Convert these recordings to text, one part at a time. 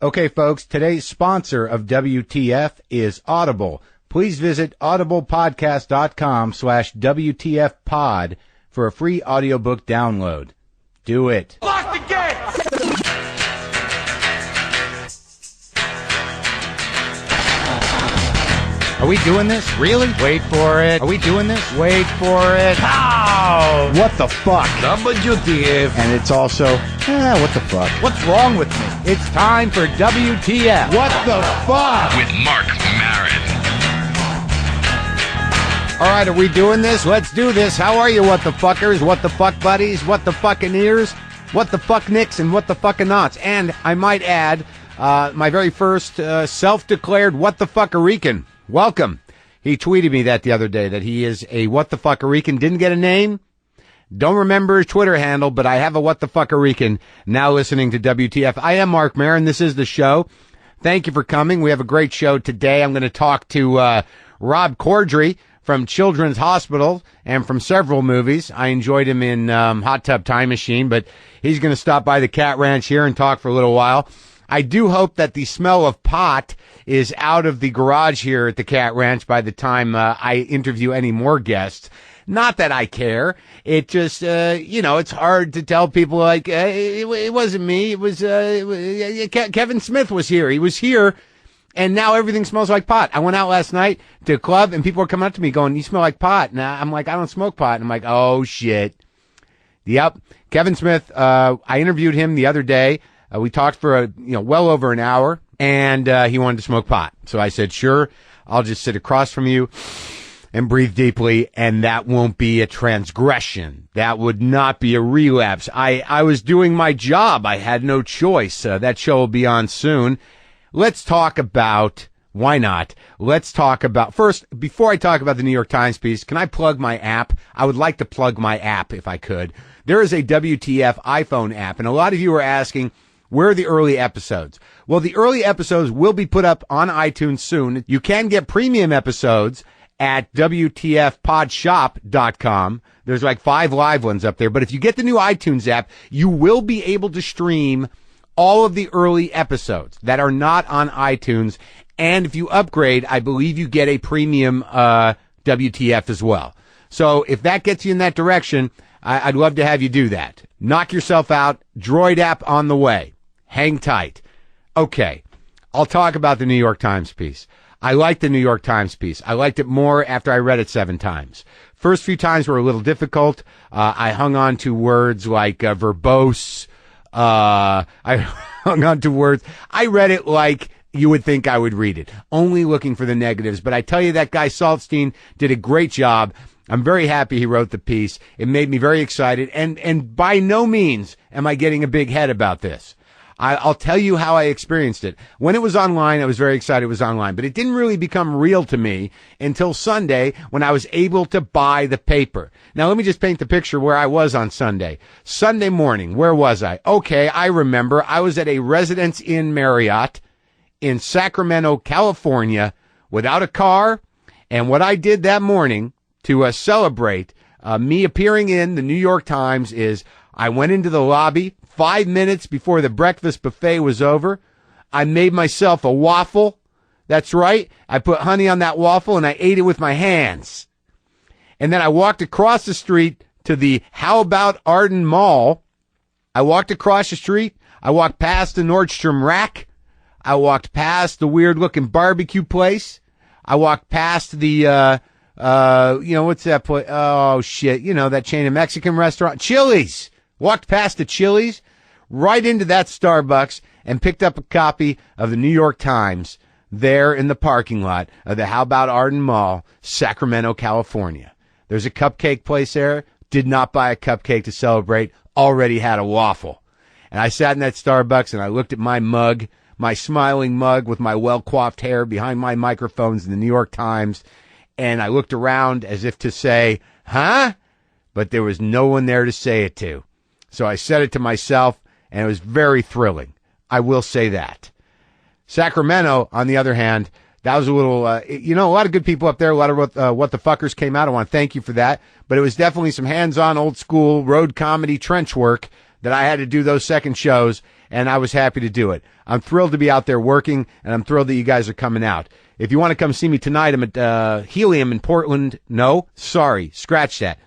Okay, folks, today's sponsor of WTF is Audible. Please visit audiblepodcast.com/WTFpod for a free audiobook download. Do it. Lock the gates! Are we doing this? Really? Wait for it. Are we doing this? Wait for it. Ow! What the fuck? WTF. And it's also, what the fuck? What's wrong with me? It's time for WTF. What the fuck? With Marc Maron. All right, are we doing this? Let's do this. How are you, what the fuckers? What the fuck buddies? What the fucking ears? What the fuck nicks and what the fucking knots? And I might add, my very first self-declared what the fuckerican. Welcome. He tweeted me that the other day, that he is a what the fuckerican. Didn't get a name. Don't remember his Twitter handle, but I have a what the fuckerican now listening to WTF. I am Marc Maron. This is the show. Thank you for coming. We have a great show today. I'm going to talk to Rob Corddry from Children's Hospital and from several movies. I enjoyed him in Hot Tub Time Machine, but he's going to stop by the Cat Ranch here and talk for a little while. I do hope that the smell of pot is out of the garage here at the Cat Ranch by the time I interview any more guests. Not that I care. It just, it's hard to tell people, like, it wasn't me. It was Kevin Smith was here. He was here, and now everything smells like pot. I went out last night to a club, and people were coming up to me going, "You smell like pot." And I'm like, "I don't smoke pot." And I'm like, "Oh, shit." Yep. Kevin Smith, I interviewed him the other day. We talked for well over an hour, and he wanted to smoke pot. So I said, "Sure, I'll just sit across from you and breathe deeply, and that won't be a transgression. That would not be a relapse." I was doing my job. I had no choice. That show will be on soon. Let's talk about, why not? Let's talk about, first, before I talk about the New York Times piece, can I plug my app? I would like to plug my app if I could. There is a WTF iPhone app, and a lot of you are asking, where are the early episodes? Well, the early episodes will be put up on iTunes soon. You can get premium episodes at WTFpodshop.com. There's like 5 live ones up there. But if you get the new iTunes app, you will be able to stream all of the early episodes that are not on iTunes. And if you upgrade, I believe you get a premium WTF as well. So if that gets you in that direction, I'd love to have you do that. Knock yourself out. Droid app on the way. Hang tight. Okay, I'll talk about the New York Times piece. I like the New York Times piece. I liked it more after I read it 7 times. First few times were a little difficult. I hung on to words like verbose. I hung on to words. I read it like you would think I would read it, only looking for the negatives. But I tell you, that guy Saltstein did a great job. I'm very happy he wrote the piece. It made me very excited. And by no means am I getting a big head about this. I'll tell you how I experienced it. When it was online, I was very excited it was online, but it didn't really become real to me until Sunday when I was able to buy the paper. Now, let me just paint the picture where I was on Sunday. Sunday morning, where was I? Okay, I remember. I was at a Residence Inn Marriott in Sacramento, California, without a car. And what I did that morning to celebrate me appearing in the New York Times is I went into the lobby 5 minutes before the breakfast buffet was over. I made myself a waffle. That's right. I put honey on that waffle and I ate it with my hands. And then I walked across the street to the How About Arden Mall. I walked across the street. I walked past the Nordstrom Rack. I walked past the weird looking barbecue place. I walked past the, what's that place? Oh shit. That chain of Mexican restaurant, Chili's. Walked past the Chili's, right into that Starbucks, and picked up a copy of the New York Times there in the parking lot of the How About Arden Mall, Sacramento, California. There's a cupcake place there. Did not buy a cupcake to celebrate. Already had a waffle. And I sat in that Starbucks and I looked at my mug, my smiling mug with my well-coiffed hair behind my microphones in the New York Times. And I looked around as if to say, huh? But there was no one there to say it to. So I said it to myself, and it was very thrilling. I will say that. Sacramento, on the other hand, that was a little, a lot of good people up there. A lot of what the fuckers came out. I want to thank you for that. But it was definitely some hands-on, old-school road comedy trench work that I had to do those second shows, and I was happy to do it. I'm thrilled to be out there working, and I'm thrilled that you guys are coming out. If you want to come see me tonight, I'm at Helium in Portland. No, sorry, scratch that.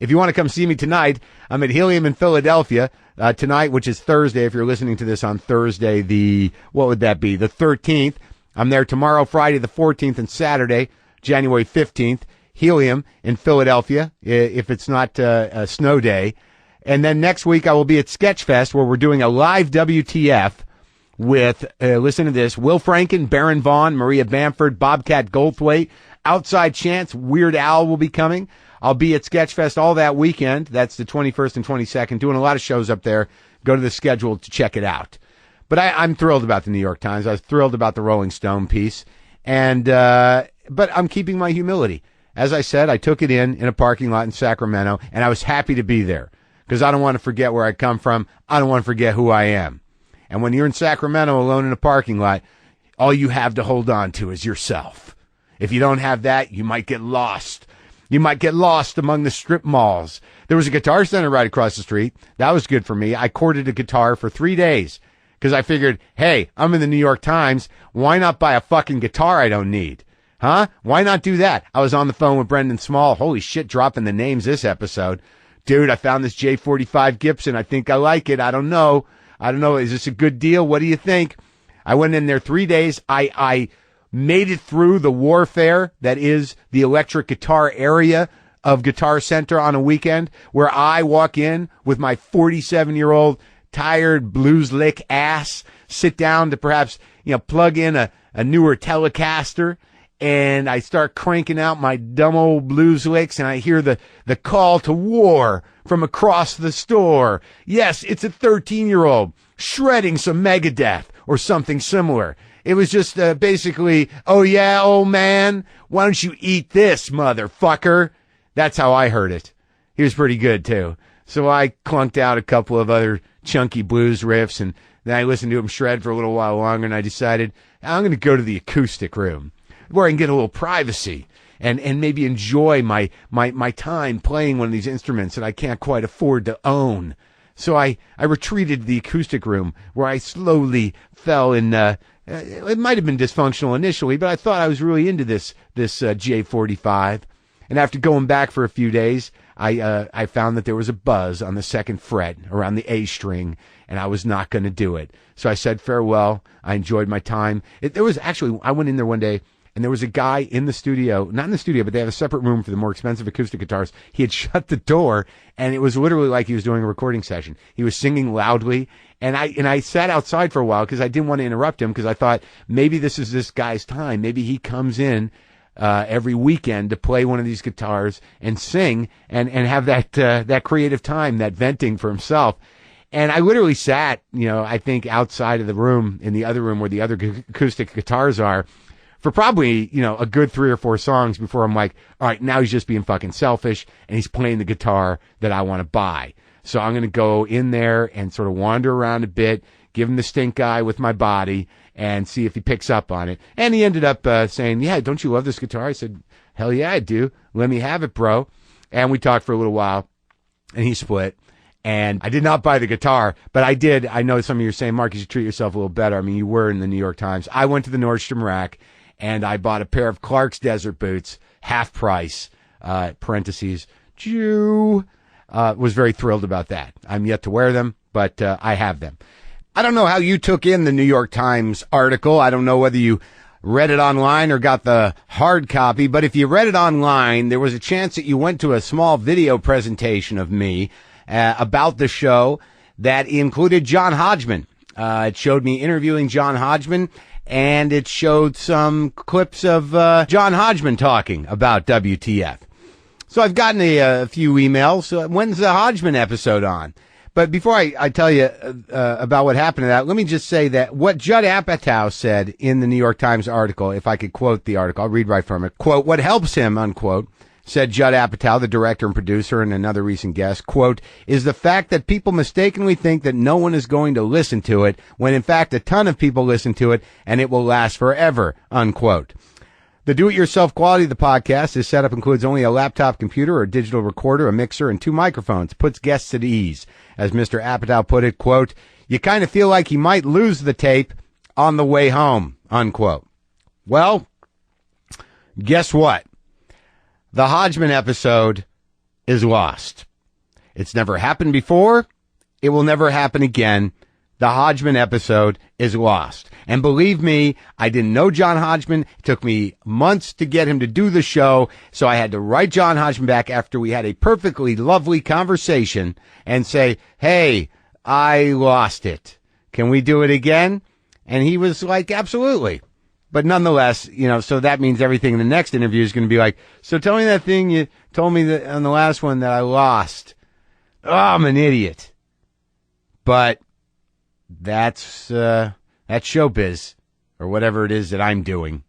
If you want to come see me tonight, I'm at Helium in Philadelphia tonight, which is Thursday. If you're listening to this on Thursday, what would that be? The 13th. I'm there tomorrow, Friday the 14th, and Saturday, January 15th. Helium in Philadelphia, if it's not a snow day. And then next week I will be at Sketchfest, where we're doing a live WTF with, listen to this, Will Franken, Baron Vaughn, Maria Bamford, Bobcat Goldthwait, Outside Chance, Weird Al will be coming. I'll be at Sketchfest all that weekend. That's the 21st and 22nd, doing a lot of shows up there. Go to the schedule to check it out. But I'm thrilled about the New York Times. I was thrilled about the Rolling Stone piece. And, but I'm keeping my humility. As I said, I took it in a parking lot in Sacramento, and I was happy to be there because I don't want to forget where I come from. I don't want to forget who I am. And when you're in Sacramento alone in a parking lot, all you have to hold on to is yourself. If you don't have that, you might get lost. You might get lost among the strip malls. There was a Guitar Center right across the street. That was good for me. I courted a guitar for 3 days because I figured, hey, I'm in the New York Times. Why not buy a fucking guitar I don't need? Huh? Why not do that? I was on the phone with Brendan Small. Holy shit, dropping the names this episode. Dude, I found this J45 Gibson. I think I like it. I don't know. Is this a good deal? What do you think? I went in there 3 days. I made it through the warfare that is the electric guitar area of Guitar Center on a weekend, where I walk in with my 47-year-old tired blues lick ass, sit down to perhaps, plug in a newer Telecaster, and I start cranking out my dumb old blues licks, and I hear the call to war from across the store. Yes, it's a 13-year-old shredding some Megadeth or something similar. It was just basically, oh yeah, old man, why don't you eat this, motherfucker? That's how I heard it. He was pretty good, too. So I clunked out a couple of other chunky blues riffs, and then I listened to him shred for a little while longer, and I decided I'm going to go to the acoustic room where I can get a little privacy and maybe enjoy my time playing one of these instruments that I can't quite afford to own. So I retreated to the acoustic room, where I slowly fell in, it might have been dysfunctional initially, but I thought I was really into this J45. And after going back for a few days, I found that there was a buzz on the second fret around the A string, and I was not going to do it. So I said farewell. I enjoyed my time. I went in there one day, and there was a guy in the studio, not in the studio, but they have a separate room for the more expensive acoustic guitars. He had shut the door, and it was literally like he was doing a recording session. He was singing loudly, and I sat outside for a while because I didn't want to interrupt him, because I thought maybe this is this guy's time. Maybe he comes in every weekend to play one of these guitars and sing and have that creative time, that venting for himself. And I literally sat, I think outside of the room, in the other room where the other acoustic guitars are, for probably, a good 3 or 4 songs before I'm like, all right, now he's just being fucking selfish, and he's playing the guitar that I want to buy. So I'm going to go in there and sort of wander around a bit, give him the stink eye with my body, and see if he picks up on it. And he ended up saying, yeah, don't you love this guitar? I said, hell yeah, I do. Let me have it, bro. And we talked for a little while, and he split. And I did not buy the guitar, but I did. I know some of you are saying, Mark, you should treat yourself a little better. I mean, you were in the New York Times. I went to the Nordstrom rack, and I bought a pair of Clark's Desert Boots, half price, parentheses, Jew. Was very thrilled about that. I'm yet to wear them, but I have them. I don't know how you took in the New York Times article. I don't know whether you read it online or got the hard copy, but if you read it online, there was a chance that you went to a small video presentation of me about the show that included John Hodgman. It showed me interviewing John Hodgman, and it showed some clips of John Hodgman talking about WTF. So I've gotten a few emails. When's the Hodgman episode on? But before I tell you about what happened to that, let me just say that what Judd Apatow said in the New York Times article, if I could quote the article, I'll read right from it. Quote, what helps him, unquote, said Judd Apatow, the director and producer and another recent guest, quote, is the fact that people mistakenly think that no one is going to listen to it, when in fact a ton of people listen to it and it will last forever, unquote. The do-it-yourself quality of the podcast, this setup includes only a laptop computer, a digital recorder, a mixer, and 2 microphones. Puts guests at ease. As Mr. Apatow put it, quote, you kind of feel like he might lose the tape on the way home, unquote. Well, guess what? The Hodgman episode is lost. It's never happened before. It will never happen again. The Hodgman episode is lost. And believe me, I didn't know John Hodgman. It took me months to get him to do the show. So I had to write John Hodgman back after we had a perfectly lovely conversation and say, hey, I lost it. Can we do it again? And he was like, absolutely. But nonetheless, so that means everything in the next interview is going to be like, so tell me that thing you told me that on the last one that I lost. Oh, I'm an idiot. But that's showbiz, or whatever it is that I'm doing.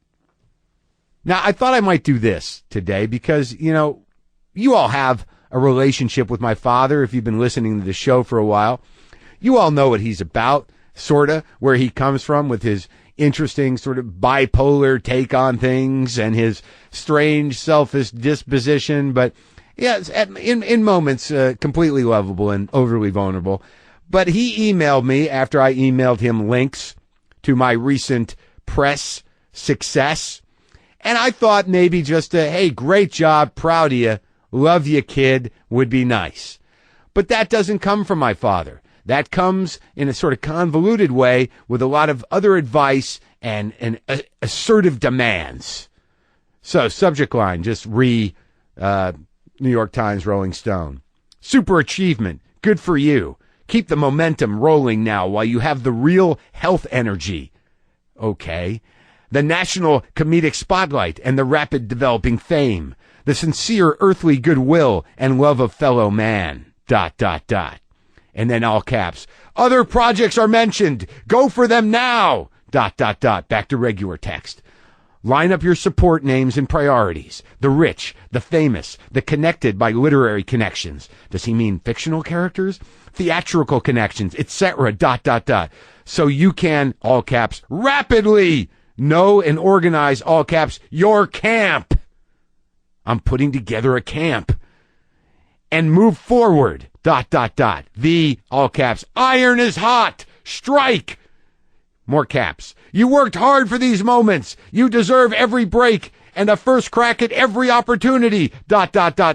Now, I thought I might do this today because, you all have a relationship with my father if you've been listening to the show for a while. You all know what he's about, sort of, where he comes from with his interesting sort of bipolar take on things and his strange, selfish disposition. But, yeah, in moments, completely lovable and overly vulnerable. But he emailed me after I emailed him links to my recent press success. And I thought maybe just hey, great job, proud of you, love you, kid, would be nice. But that doesn't come from my father. That comes in a sort of convoluted way with a lot of other advice and assertive demands. So, subject line, just New York Times, Rolling Stone. Super achievement, good for you. Keep the momentum rolling now while you have the real health energy. Okay. The national comedic spotlight and the rapid developing fame. The sincere earthly goodwill and love of fellow man. ... And then all caps. Other projects are mentioned. Go for them now. ... Back to regular text. Line up your support names and priorities. The rich, the famous, the connected by literary connections. Does he mean fictional characters? Theatrical connections, etc. ... So you can, all caps, rapidly know and organize, all caps, your camp. I'm putting together a camp. And move forward, ... The, all caps, iron is hot. Strike. More caps. You worked hard for these moments. You deserve every break and a first crack at every opportunity. ...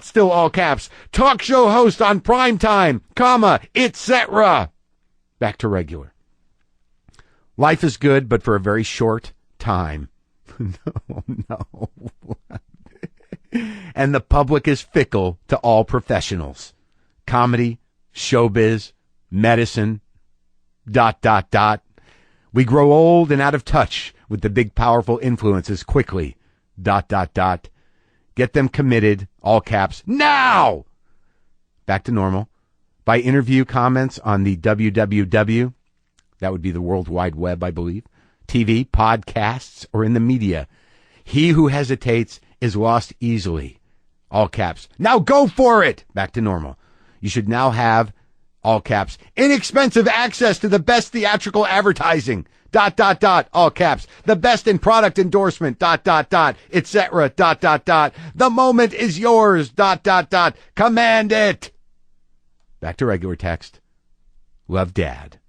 Still all caps. Talk show host on prime time, comma, etc. Back to regular. Life is good, but for a very short time. No. And the public is fickle to all professionals. Comedy, showbiz, medicine, ... We grow old and out of touch with the big, powerful influences quickly. ... Get them committed, all caps, now! Back to normal. By interview comments on the WWW, that would be the World Wide Web, I believe, TV, podcasts, or in the media. He who hesitates is lost easily. All caps. Now go for it! Back to normal. You should now have, all caps, inexpensive access to the best theatrical advertising. ... All caps. The best in product endorsement. ... etc. ... The moment is yours. ... Command it. Back to regular text. Love, Dad.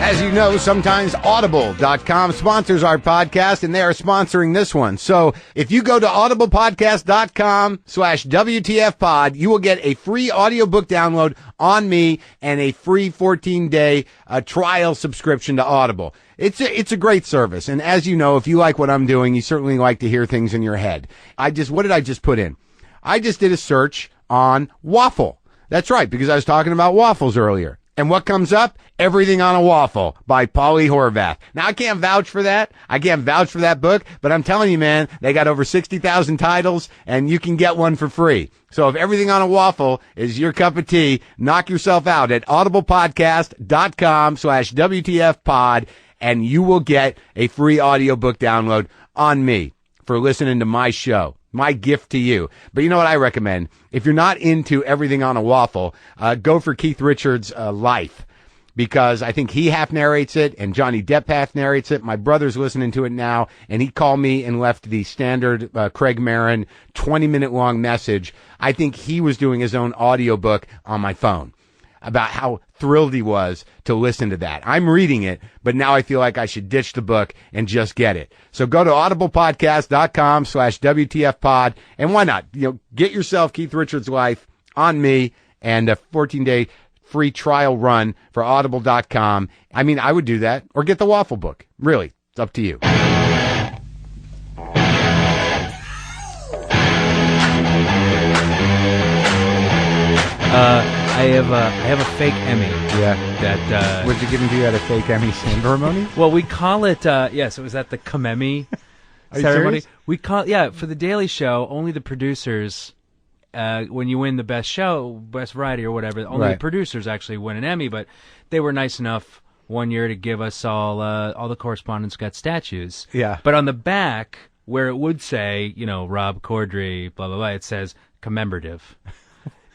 As you know, sometimes Audible.com sponsors our podcast, and they are sponsoring this one. So if you go to audiblepodcast.com/WTFpod, you will get a free audiobook download on me and a free 14-day trial subscription to Audible. It's a great service. And as you know, if you like what I'm doing, you certainly like to hear things in your head. What did I just put in? I just did a search on waffle. That's right, because I was talking about waffles earlier. And what comes up? Everything on a Waffle by Polly Horvath. Now, I can't vouch for that. I can't vouch for that book, but I'm telling you, man, they got over 60,000 titles, and you can get one for free. So if Everything on a Waffle is your cup of tea, knock yourself out at audiblepodcast.com/WTFpod, and you will get a free audiobook download on me for listening to my show. My gift to you. But you know what I recommend? If you're not into Everything on a Waffle, go for Keith Richards' Life. because I think he half narrates it and Johnny Depp half narrates it. My brother's listening to it now, and he called me and left the standard Craig Maron 20-minute long message. I think he was doing his own audiobook on my phone about how thrilled he was to listen to that. I'm reading it, but now I feel like I should ditch the book and just get it. So go to audiblepodcast.com/WTFpod, and why not? Get yourself Keith Richards' Life on me and a 14-day free trial run for audible.com. I mean, I would do that, or get the Waffle Book. Really, it's up to you. I have a fake Emmy. Yeah. That was it given to you at a fake Emmy ceremony? Well, we call it. Yes, it was at the Emmy ceremony. Serious? We call for the Daily Show. Only the producers. When you win the best show, best variety or whatever, only the producers actually win an Emmy. But they were nice enough one year to give us all the correspondents got statues. Yeah. But on the back, where it would say, Rob Corddry, blah blah blah, it says commemorative.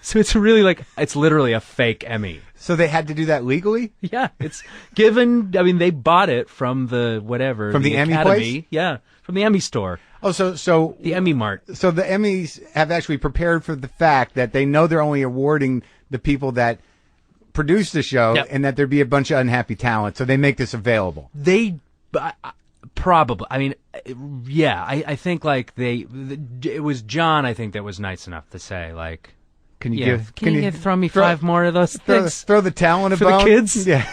So it's really it's literally a fake Emmy. So they had to do that legally? Yeah, it's given. I mean, they bought it from the whatever from the Emmy Academy. place. Yeah, from the Emmy store. Oh, so the Emmy Mart. So the Emmys have actually prepared for the fact that they know they're only awarding the people that produce the show, and that there'd be a bunch of unhappy talent. So they make this available. They probably. I mean, yeah. I think it was John. I think that was nice enough to say Can you throw me 5 more of those things? Throw the talent for about the kids? Yeah.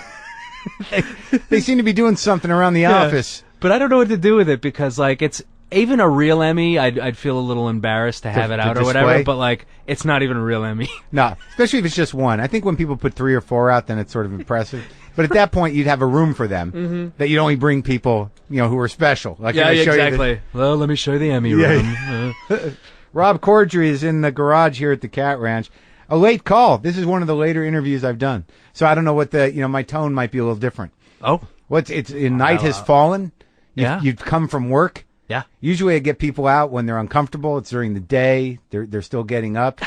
they seem to be doing something around the office. But I don't know what to do with it because it's even a real Emmy. I'd feel a little embarrassed to have it out or whatever. But it's not even a real Emmy. No, especially if it's just one. I think when people put 3 or 4 out, then it's sort of impressive. But at that point, you'd have a room for them that you'd only bring people who are special. Exactly. Well, let me show you the Emmy room. Rob Corddry is in the garage here at the Cat Ranch. A late call. This is one of the later interviews I've done. So I don't know what my tone might be a little different. Oh. Night has fallen. You've come from work. Yeah. Usually I get people out when they're uncomfortable. It's during the day. They're still getting up.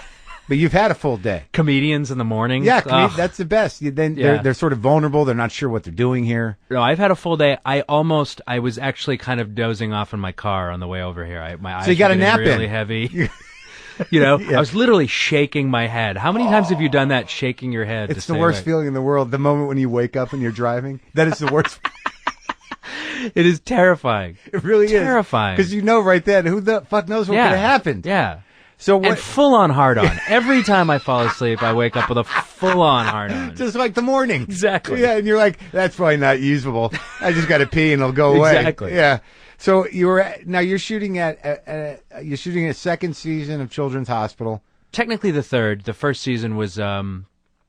But you've had a full day. Comedians in the morning. Yeah, that's the best. They're sort of vulnerable. They're not sure what they're doing here. No, I've had a full day. I was actually kind of dozing off in my car on the way over here. My eyes so you got were a nap really in. Heavy. I was literally shaking my head. How many times have you done that, shaking your head? It's the worst feeling in the world. The moment when you wake up and you're driving, that is the worst. It is terrifying. It really terrifying. Because right then, who the fuck knows what could have happened? Yeah. So and full-on hard-on. Every time I fall asleep, I wake up with a full-on hard-on. Just like the morning. Exactly. Yeah, and you're like, that's probably not usable. I just got to pee and it'll go away. Exactly. Yeah. So you're shooting at a second season of Children's Hospital. Technically the third. The first season was a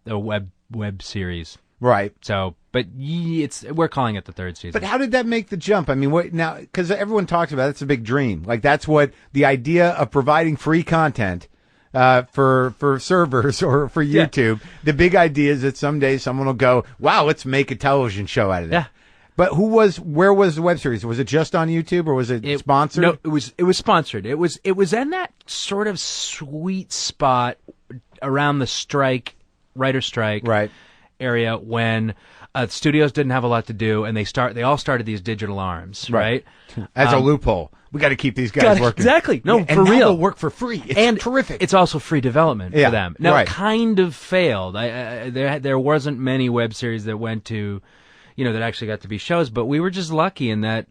web series. Right. So, but we're calling it the third season. But how did that make the jump? I mean, what now? Because everyone talks about it's a big dream. That's what the idea of providing free content for servers or for YouTube. Yeah. The big idea is that someday someone will go, "Wow, let's make a television show out of that." Yeah. But where was the web series? Was it just on YouTube or was it sponsored? No, it was sponsored. It was in that sort of sweet spot around the writer strike. Right. Area when studios didn't have a lot to do and they all started these digital arms, right? As a loophole. We got to keep these guys working. Exactly. No, and for real. They'll work for free. It's terrific. It's also free development for them. Now, it kind of failed. There wasn't many web series that went to, that actually got to be shows, but we were just lucky in that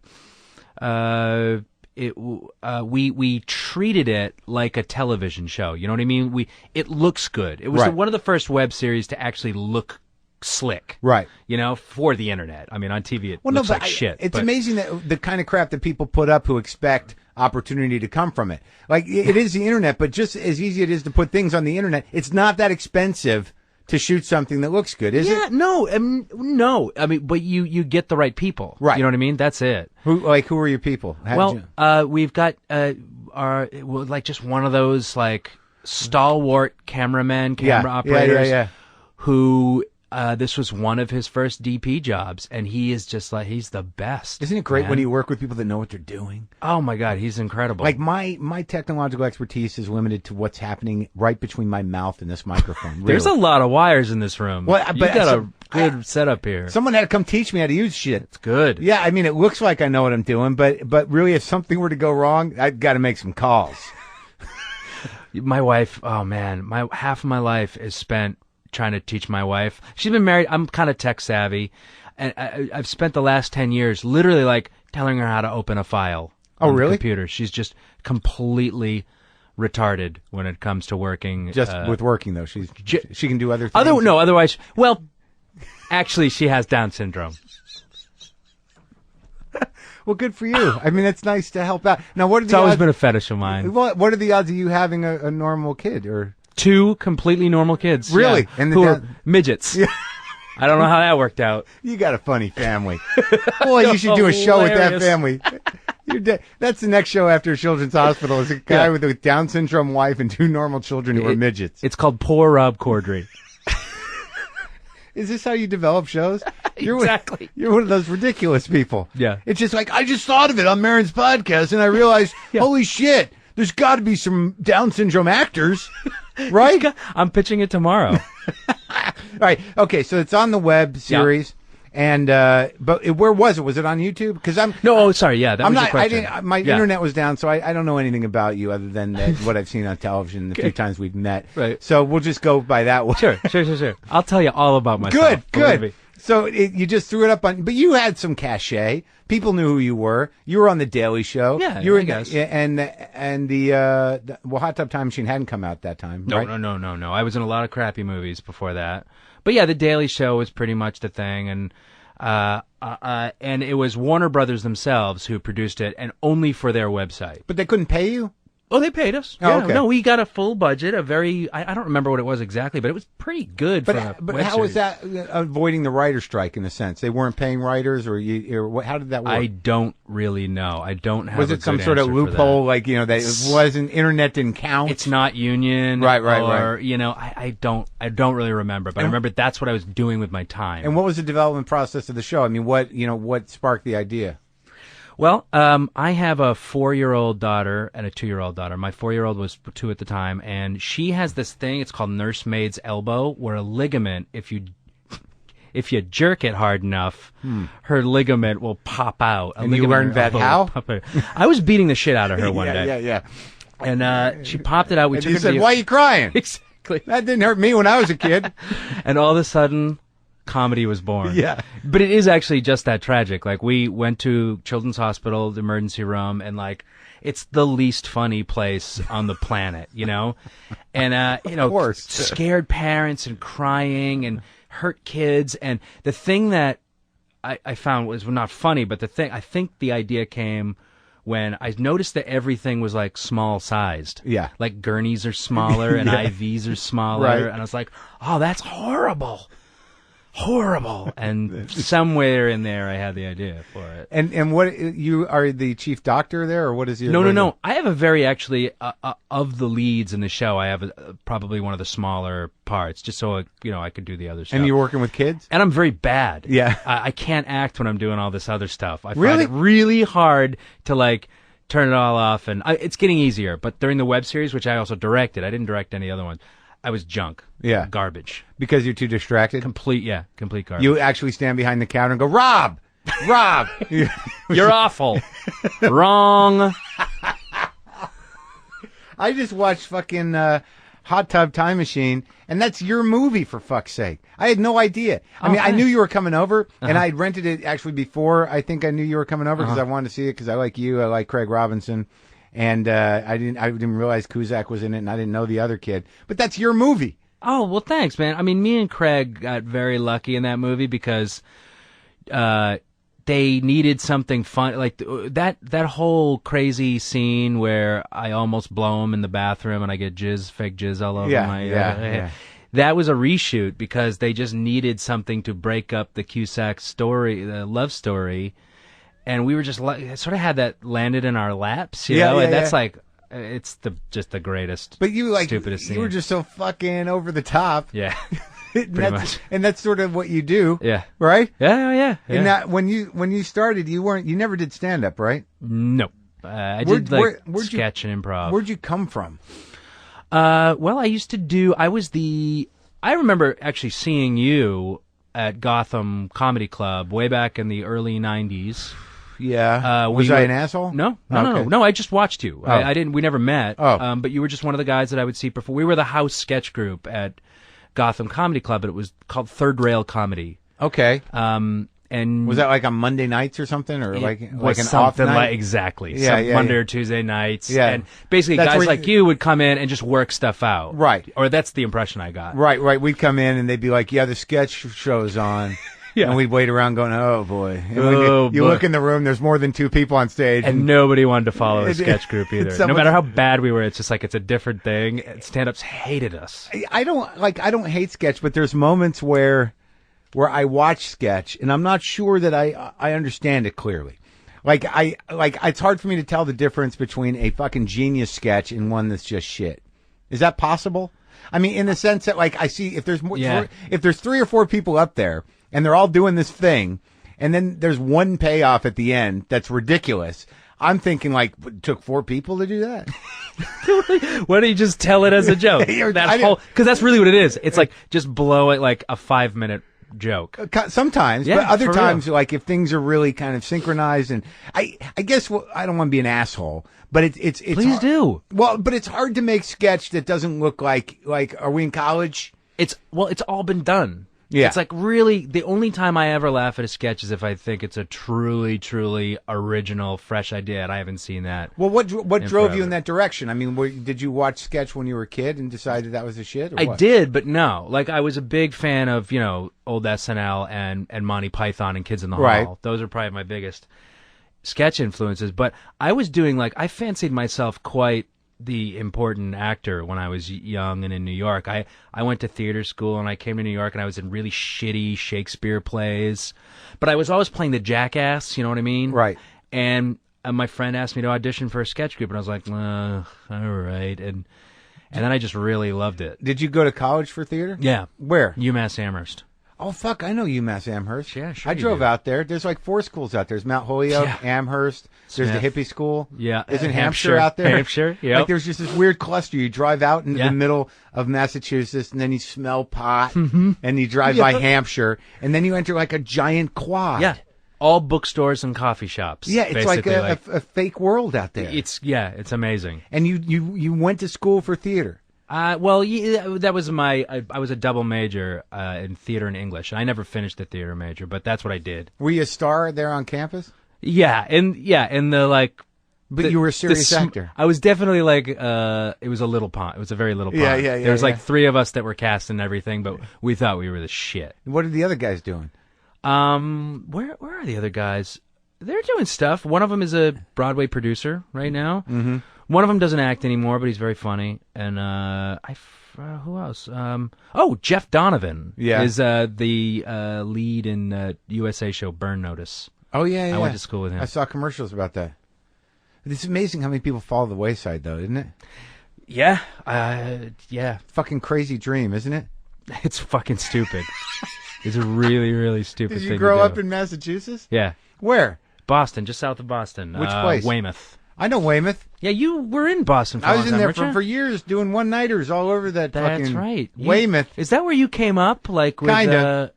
we treated it like a television show. You know what I mean? It looks good. It was one of the first web series to actually look slick, right? For the internet. I mean, on TV it looks like shit. It's amazing that the kind of crap that people put up who expect opportunity to come from it. It is the internet, but just as easy it is to put things on the internet, it's not that expensive to shoot something that looks good, is it? Yeah, no. I mean, but you get the right people, right? You know what I mean? That's it. Who are your people? We've got just one of those stalwart camera operators who this was one of his first DP jobs, and he is just like, he's the best. Isn't it great man. when you work with people that know what they're doing? Oh my God, he's incredible. Like my technological expertise is limited to what's happening right between my mouth and this microphone. Really. There's a lot of wires in this room. Well, you but got a good setup here. Someone had to come teach me how to use shit. It's good. Yeah, I mean, it looks like I know what I'm doing, but really, if something were to go wrong, I've got to make some calls. My wife, oh man, half of my life is spent trying to teach my wife. She's been married. I'm kind of tech savvy, and I've spent the last 10 years literally like telling her how to open a file. Oh, on really? The computer. She's just completely retarded when it comes to working. Just with working though, she can do other things. Otherwise, well, actually, she has Down syndrome. Well, good for you. I mean, it's nice to help out. Now, what are It's the always odds? been a fetish of mine. What are the odds of you having a normal kid? Or 2 completely normal kids. Really? Yeah, And who are midgets. Yeah. I don't know how that worked out. you got a funny family. Boy, you should do a show with that Hilarious. family. That's the next show after Children's Hospital. Is a guy Yeah. with a Down syndrome wife and 2 normal children who are midgets. It's called Poor Rob Corddry. Is this how you develop shows? Exactly. You're one of those ridiculous people. Yeah. It's just like, I just thought of it on Maron's podcast, and I realized, holy shit, there's got to be some Down syndrome actors, right? I'm pitching it tomorrow. All right. Okay, so it's on the web series. And but where was it? Was it on YouTube? Because I'm sorry, yeah, that was your question. My internet was down, so I don't know anything about you other than what I've seen on television the few times we've met. Right. So we'll just go by that one. Sure. I'll tell you all about myself. Good. So you just threw it up on, but you had some cachet. People knew who you were. You were on the Daily Show. Yeah, you were I guess. and the Hot Tub Time Machine hadn't come out that time. No, right? no. I was in a lot of crappy movies before that. But yeah, the Daily Show was pretty much the thing, and it was Warner Brothers themselves who produced it, and only for their website. But they couldn't pay you. Oh, they paid us. Oh, Yeah, okay. No, we got a full budget, I don't remember what it was exactly, but it was pretty good. But for a web how was series. that avoiding the writer strike in a sense? They weren't paying writers, or what? How did that work? I don't really know. I don't have. Was it some sort of loophole, like that it wasn't internet didn't count? It's not union, right. Or I don't really remember, but I remember that's what I was doing with my time. And what was the development process of the show? I mean, what sparked the idea? Well, I have a 4-year-old daughter and a 2-year-old daughter. My 4-year-old was 2 at the time, and she has this thing. It's called nursemaid's elbow, where a ligament, if you jerk it hard enough, her ligament will pop out. And you learned that how? I was beating the shit out of her one day. Yeah. And she popped it out. We And took you her said, to "Why are you crying?" Exactly. That didn't hurt me when I was a kid. And all of a sudden, comedy was born. Yeah. But it is actually just that tragic. Like, we went to Children's Hospital, the emergency room, and it's the least funny place on the planet, And, Of course. scared parents and crying and hurt kids. And the thing that I found was not funny, but I think the idea came when I noticed that everything was like small sized. Yeah. Like gurneys are smaller and IVs are smaller. Right. And I was like, oh, that's horrible. And somewhere in there I had the idea for it. And what, you are the chief doctor there, or what is your? No. I have a very, actually, of the leads in the show, I have probably one of the smaller parts, just so I could do the other stuff. And you're working with kids? And I'm very bad. Yeah. I can't act when I'm doing all this other stuff. I find Really? it really hard to turn it all off, and it's getting easier. But during the web series, which I also directed, I didn't direct any other ones, I was junk. Yeah. Garbage. Because you're too distracted? Complete garbage. You actually stand behind the counter and go, Rob! You're awful. Wrong. I just watched fucking Hot Tub Time Machine, and that's your movie, for fuck's sake. I had no idea. I mean, I knew you were coming over, and I had rented it actually before I think I knew you were coming over, because I wanted to see it, because I like you, I like Craig Robinson, and I didn't realize Cusack was in it, and I didn't know the other kid. But that's your movie. Oh, well, thanks, man. I mean, me and Craig got very lucky in that movie because they needed something fun, like that whole crazy scene where I almost blow him in the bathroom and I get fake jizz all over my yeah. That was a reshoot because they just needed something to break up the Cusack story, the love story, and we were just sort of had that landed in our laps, you know, and that's like. It's just the greatest, but you stupidest scene. You were just so fucking over the top. Yeah. And that's sort of what you do. Yeah. Right? Yeah. And that when you started, you never did stand up, right? No. I did sketch and improv. Where'd you come from? Well, I remember actually seeing you at Gotham Comedy Club way back in the early 90s. Yeah. Was I an asshole? No. Okay. No, I just watched you. Oh. We never met. Oh. But you were just one of the guys that I would see perform. We were the house sketch group at Gotham Comedy Club, and it was called Third Rail Comedy. Okay. And was that like on Monday nights or something, or like an off something night? like exactly. Yeah, Monday or Tuesday nights. Yeah. And basically That's guys where like you would come in and just work stuff out. Right. Or that's the impression I got. Right. We'd come in and they'd be like, "Yeah, the sketch show's on." Yeah. And we'd wait around going, "Oh boy." And when Oh, you boy. look in the room, there's more than 2 people on stage, And nobody wanted to follow a sketch group either. No someone- matter how bad we were, it's just like it's a different thing. Stand-ups hated us. I don't hate sketch, but there's moments where I watch sketch and I'm not sure that I understand it clearly. Like it's hard for me to tell the difference between a fucking genius sketch and one that's just shit. Is that possible? I mean, in the sense that like I see if there's more, if there's 3 or 4 people up there and they're all doing this thing, and then there's one payoff at the end that's ridiculous. I'm thinking like, it took 4 people to do that. Why don't you just tell it as a joke? Because that's really what it is. It's like just blow it like a 5-minute joke. Sometimes, Yeah, but other for times, real. like if things are really kind of synchronized, and I guess I don't want to be an asshole, but it's Please do. Well, but it's hard to make sketch that doesn't look like are we in college? It's all been done. Yeah. It's like really the only time I ever laugh at a sketch is if I think it's a truly, truly original, fresh idea, and I haven't seen that. Well, what drove you forever. in that direction? I mean, did you watch sketch when you were a kid and decided that was the shit? Or I what? did, but no. Like I was a big fan of old SNL and Monty Python and Kids in the Right. Hall. Those are probably my biggest sketch influences. But I was doing I fancied myself quite the important actor when I was young and in New York. I went to theater school and I came to New York and I was in really shitty Shakespeare plays, but I was always playing the jackass, you know what I mean? Right. And my friend asked me to audition for a sketch group and I was like, all right. And then I just really loved it. Did you go to college for theater? Yeah. Where? UMass Amherst. Oh, fuck, I know UMass Amherst. Yeah, sure I you drove do. out there. There's like 4 schools out there. There's Mount Holyoke, Yeah. Amherst. There's the Smith. hippie school. Yeah. Isn't Hampshire Hampshire out there? Hampshire, yep. Like there's just this weird cluster. You drive out into Yeah. the middle of Massachusetts, and then you smell pot, and you drive by Hampshire, and then you enter like a giant quad. Yeah. All bookstores and coffee shops. Yeah, it's like basically, a fake world out there. it's amazing. And you went to school for theater. Well, that was I was a double major in theater and English. I never finished the theater major, but that's what I did. Were you a star there on campus? Yeah, and the But you were a serious actor. I was definitely it was a little pond. It was a very little pond. Yeah, There was yeah. like 3 of us that were cast and everything, but we thought we were the shit. What are the other guys doing? Where are the other guys? They're doing stuff. One of them is a Broadway producer right now. Mm-hmm. One of them doesn't act anymore, but he's very funny. And who else? Jeff Donovan is the lead in the USA show Burn Notice. Oh, yeah. I went to school with him. I saw commercials about that. It's amazing how many people fall to the wayside, though, isn't it? Yeah, Fucking crazy dream, isn't it? it's fucking stupid. It's a really, really stupid Did thing you to grow do. up in Massachusetts? Yeah, Where? Boston, just south of Boston. Which place? Weymouth. I know Weymouth. Yeah, you were in Boston for a I long was in time, there weren't you? for years doing one-nighters all over that That's fucking right. Weymouth. Is that where you came up? Like with Kinda.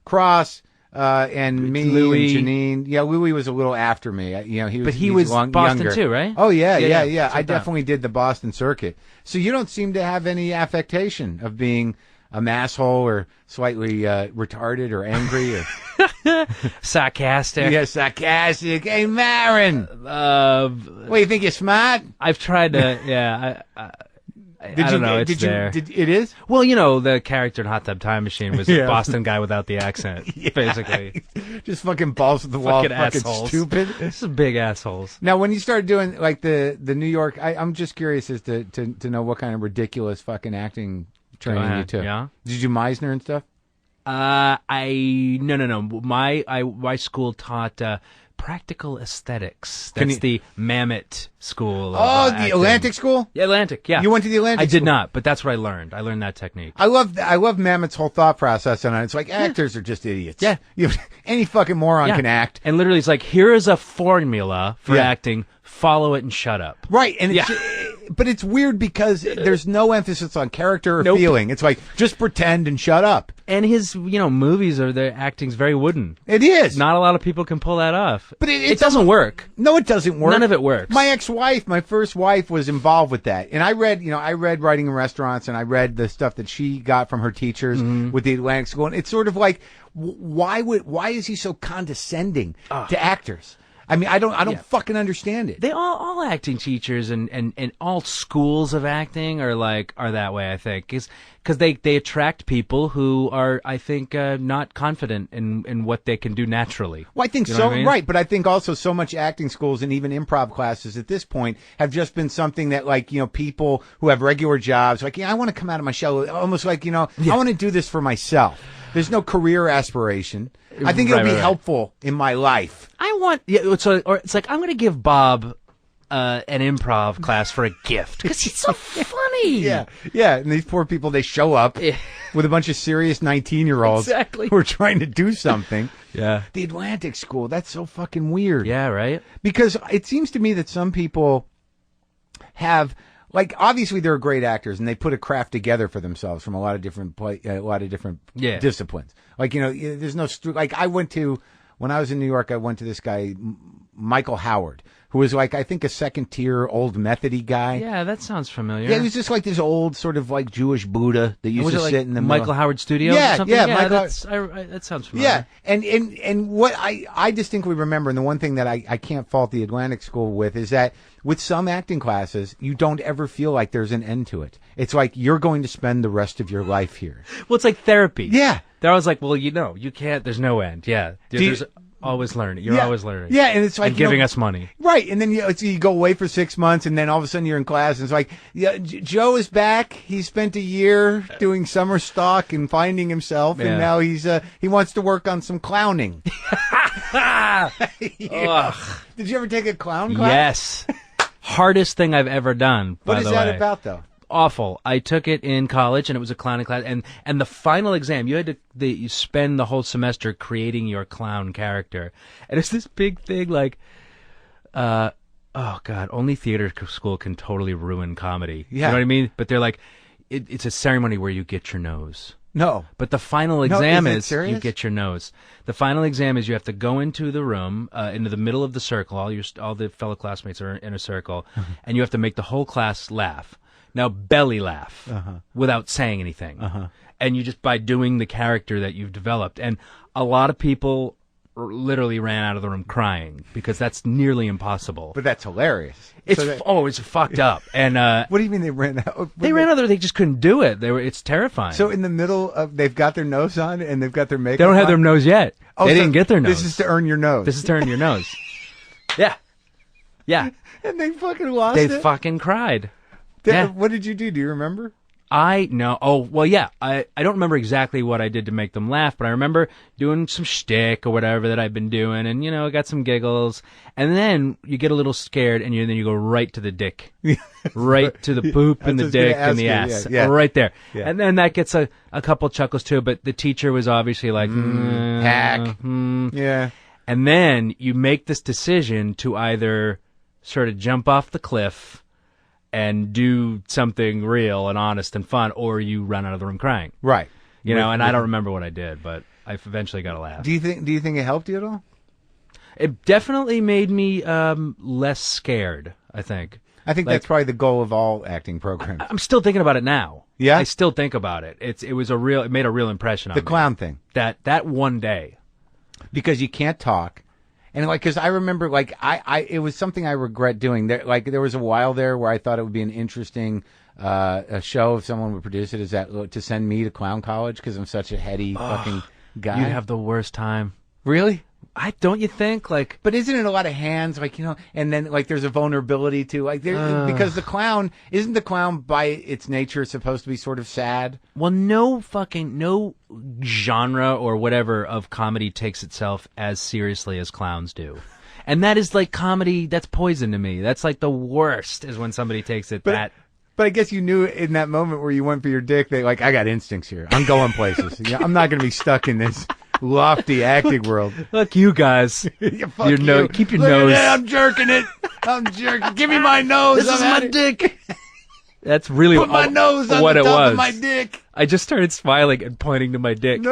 Cross and me Louie. and Janine. Yeah, Louie was a little after me. He was. But he he's was Boston younger. too, right? Oh yeah. Yeah. I Sometime. definitely did the Boston circuit. So you don't seem to have any affectation of being an asshole or slightly retarded or angry or Sarcastic. yeah, sarcastic. Hey, Maron, what you think you're smart? I've tried to. Yeah, I don't know. It's there. It is. Well, the character in Hot Tub Time Machine was a Boston guy without the accent, basically. Just fucking balls to the wall, Fucking fucking assholes. stupid. This is big assholes. Now, when you started doing like the New York, I'm just curious as to know what kind of ridiculous fucking acting training you ahead, took. yeah. Did you do Meisner and stuff? No. My school taught practical aesthetics. That's the Mammoth School. Of, Oh, the acting. Atlantic School? Yeah, Atlantic, yeah. You went to the Atlantic I did School? not, but that's what I learned. I learned that technique. I love Mammoth's whole thought process on it. It's like actors are just idiots. Yeah. Any fucking moron Yeah. can act. And literally, it's like, here is a formula for Yeah. acting. Follow it and shut up. Right, and but it's weird because there's no emphasis on character or feeling. It's like, just pretend and shut up. And his, movies the acting's very wooden. It is. Not a lot of people can pull that off. But it doesn't work. No, it doesn't work. None of it works. My ex-wife, my first wife, was involved with that. And I read writing in restaurants, and I read the stuff that she got from her teachers with the Atlantic School. And it's sort of like, why is he so condescending to actors? I mean, I don't fucking understand it. They all acting teachers and all schools of acting are that way, I think, because they attract people who are, I think, not confident in what they can do naturally. Well, I think You know what I mean? right, but I think also so much acting schools and even improv classes at this point have just been something that, people who have regular jobs, I want to come out of my shell, almost like, I want to do this for myself. There's no career aspiration. I think it'll be helpful in my life. It's like, I'm going to give Bob an improv class for a gift because he's so funny. Yeah. And these poor people, they show up with a bunch of serious 19-year-olds Exactly. who are trying to do something. Yeah. The Atlantic School, that's so fucking weird. Yeah, right? Because it seems to me that some people have, obviously they're great actors and they put a craft together for themselves from a lot of different disciplines. There's no when I was in New York, I went to this guy, Michael Howard, who was I think a second-tier old methody guy. Yeah, that sounds familiar. Yeah, he was just this old sort of Jewish Buddha that used to sit in the Michael middle. Howard Studios Yeah, or something? yeah, that sounds familiar. Yeah, and what I distinctly remember, and the one thing that I can't fault the Atlantic School with, is that with some acting classes, you don't ever feel like there's an end to it. It's like you're going to spend the rest of your life here. Well, it's like therapy. Yeah. They're always like, well, you can't, there's no end. Yeah. There's always learning. You're always learning. Yeah, and it's like... And giving us money. Right, and then you go away for 6 months, and then all of a sudden you're in class, and it's like, Joe is back. He spent a year doing summer stock and finding himself, and now he wants to work on some clowning. Did you ever take a clown class? Yes. Hardest thing I've ever done, by the way. What is that about, though? Awful. I took it in college, and it was a clowning class, and the final exam, you had to you spend the whole semester creating your clown character, and it's this big thing oh god, only theater school can totally ruin comedy. Yeah. You know what I mean? But they're like, it's a ceremony where you get your nose. No. But the final exam is it is serious? you get your nose. The final exam is you have to go into the room, into the middle of the circle. All the fellow classmates are in a circle, and you have to make the whole class laugh. Now, belly laugh without saying anything. And you just by doing the character that you've developed. And a lot of people literally ran out of the room crying because that's nearly impossible. But that's hilarious. It's fucked up. And what do you mean they ran out? They ran out there. They just couldn't do it. It's terrifying. So in the middle of, they've got their nose on and they've got their makeup They don't have on? their nose yet. They didn't get their nose. This is to earn your nose. This is to earn your nose. Yeah. Yeah. And they fucking lost They it? fucking cried. Yeah. What did you do? Do you remember? I know. Oh, well, yeah. I don't remember exactly what I did to make them laugh, but I remember doing some shtick or whatever that I've been doing, and I got some giggles. And then you get a little scared, and then you go right to the dick, right to the poop and the dick and the ass, right there. Yeah. And then that gets a couple chuckles too. But the teacher was obviously like, hack, yeah. And then you make this decision to either sort of jump off the cliff and do something real and honest and fun, or you run out of the room crying. Right. And I don't remember what I did, but I eventually got a laugh. Do you think it helped you at all? It definitely made me less scared, I think. I think that's probably the goal of all acting programs. I'm still thinking about it now. Yeah? I still think about it. It made a real impression on me. The clown thing. That one day. Because you can't talk. And because I remember, it was something I regret doing. There was a while there where I thought it would be an interesting a show if someone would produce it. Is that to send me to clown college because I'm such a heady fucking guy? You'd have the worst time. Really? Don't you think? But isn't it a lot of hands? And then there's a vulnerability to because the clown isn't the clown by its nature supposed to be sort of sad. Well, no genre or whatever of comedy takes itself as seriously as clowns do. And that is like comedy. That's poison to me. That's like the worst is when somebody takes it that. But I guess you knew in that moment where you went for your dick that, like, I got instincts here. I'm going places. I'm not going to be stuck in this lofty acting world. Look, you guys. Fuck your you. Keep your Look nose. At that, I'm jerking it. I'm jerking. Give me my nose. This is my dick. That's really Put my nose on what the it top was. of my dick. I just started smiling and pointing to my dick.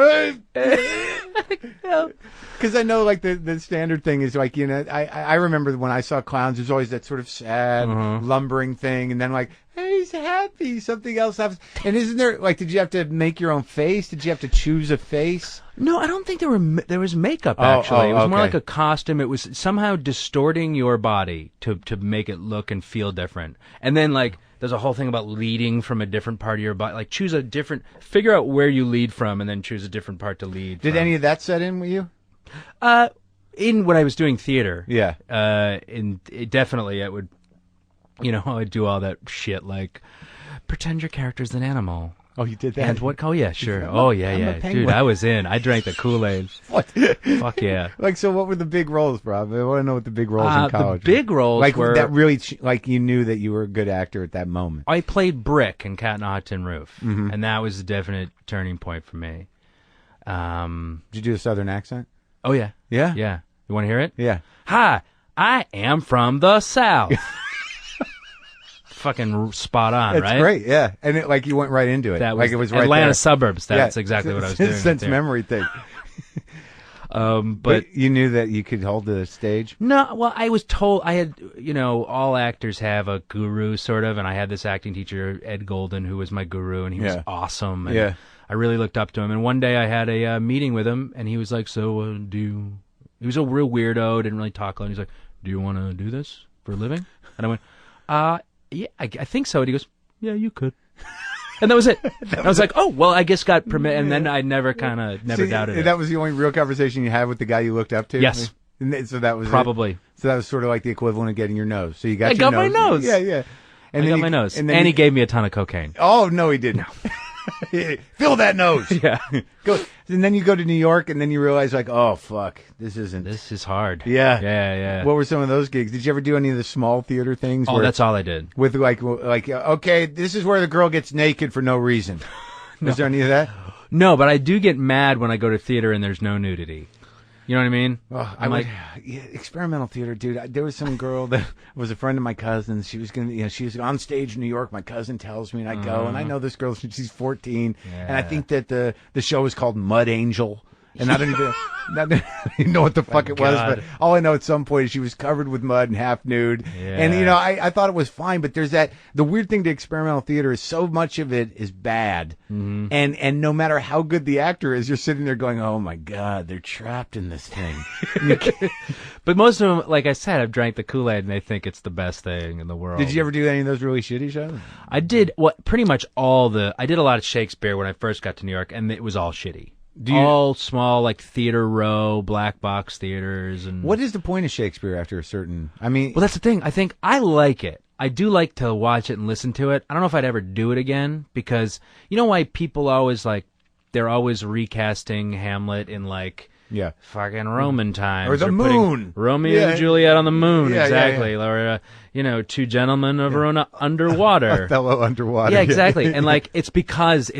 Because I know, like, the standard thing is, like, you know, I remember when I saw clowns, there's always that sort of sad, lumbering thing, and then, like, hey, he's happy, something else happens. And isn't there, like, did you have to make your own face? Did you have to choose a face? No, I don't think there was makeup, actually. It was more okay. like a costume. It was somehow distorting your body to make it look and feel different. And then, like, there's a whole thing about leading from a different part of your body. Like, figure out where you lead from, and then choose a different part to lead Did from. any of that set in with you? In when I was doing theater, Yeah. Definitely, I would, you know, I'd do all that shit like pretend your character's an animal. Oh, you did that? And what? Oh yeah, sure. Oh yeah, I'm a yeah, penguin. dude. I was in. I drank the Kool-Aid. What? Fuck yeah. Like, so what were the big roles, bro? I want to know what the big roles in college The big roles like, were that really, like, you knew that you were a good actor at that moment. I played Brick in Cat in a Hot Tin Roof, and that was a definite turning point for me. Did you do a Southern accent? Oh yeah, Yeah? yeah. You want to hear it? Yeah. Hi, I am from the South. Fucking spot on, That's right? great, yeah. And it, like, you went right into it. That was like, it was right Atlanta there. suburbs. That's Yeah. exactly what I was doing. Sense there. memory thing. But But you knew that you could hold the stage? no, well, I was told I had, you know, all actors have a guru sort of, and I had this acting teacher, Ed Golden, who was my guru, and he was Yeah. awesome. And Yeah. I really looked up to him. And one day I had a meeting with him, and he was like, "So, He was a real weirdo, didn't really talk a lot. He's like, "Do you want to do this for a living?" And I went, yeah, I think so." And he goes, "Yeah, you could." And that was it. I was like, "Oh, well, I guess got permit." And then I never doubted it. That was the only real conversation you had with the guy you looked up to? Yes. And so that was Probably. it? So that was sort of like the equivalent of getting your nose. So you got I your got nose. my nose. Yeah, yeah. And I got my nose. And, And he gave me a ton of cocaine. Oh, no, he didn't. Fill that nose. Yeah. Go. And then you go to New York, and then you realize, like, oh, fuck, this isn't. This is hard. Yeah. Yeah, yeah. What were some of those gigs? Did you ever do any of the small theater things? Oh, where, that's all I did. with like, okay, this is where the girl gets naked for no reason. Was there any of that? No, but I do get mad when I go to theater and there's no nudity. You know what I mean? Oh, I'm like, yeah, experimental theater, dude. There was some girl that was a friend of my cousin's. She was she was on stage in New York. My cousin tells me, and I go, and I know this girl. She's 14, and I think that the show is called Mud Angel. And I don't even know what the fuck it was, but all I know at some point is she was covered with mud and half nude. Yeah. And, I thought it was fine, but there's the weird thing to experimental theater is so much of it is bad. Mm-hmm. And no matter how good the actor is, you're sitting there going, oh my God, they're trapped in this thing. but most of them, like I said, I've drank the Kool-Aid and they think it's the best thing in the world. Did you ever do any of those really shitty shows? I did, pretty much I did a lot of Shakespeare when I first got to New York, and it was all shitty. All small, like Theater Row, black box theaters, and what is the point of Shakespeare after a certain? I mean, well, that's the thing. I think I like it. I do like to watch it and listen to it. I don't know if I'd ever do it again because you know why people always they're always recasting Hamlet in fucking Roman times or the moon, Romeo and Juliet on the moon, yeah, exactly, yeah. Or two gentlemen of Verona underwater, Othello underwater, yeah, exactly, and it's because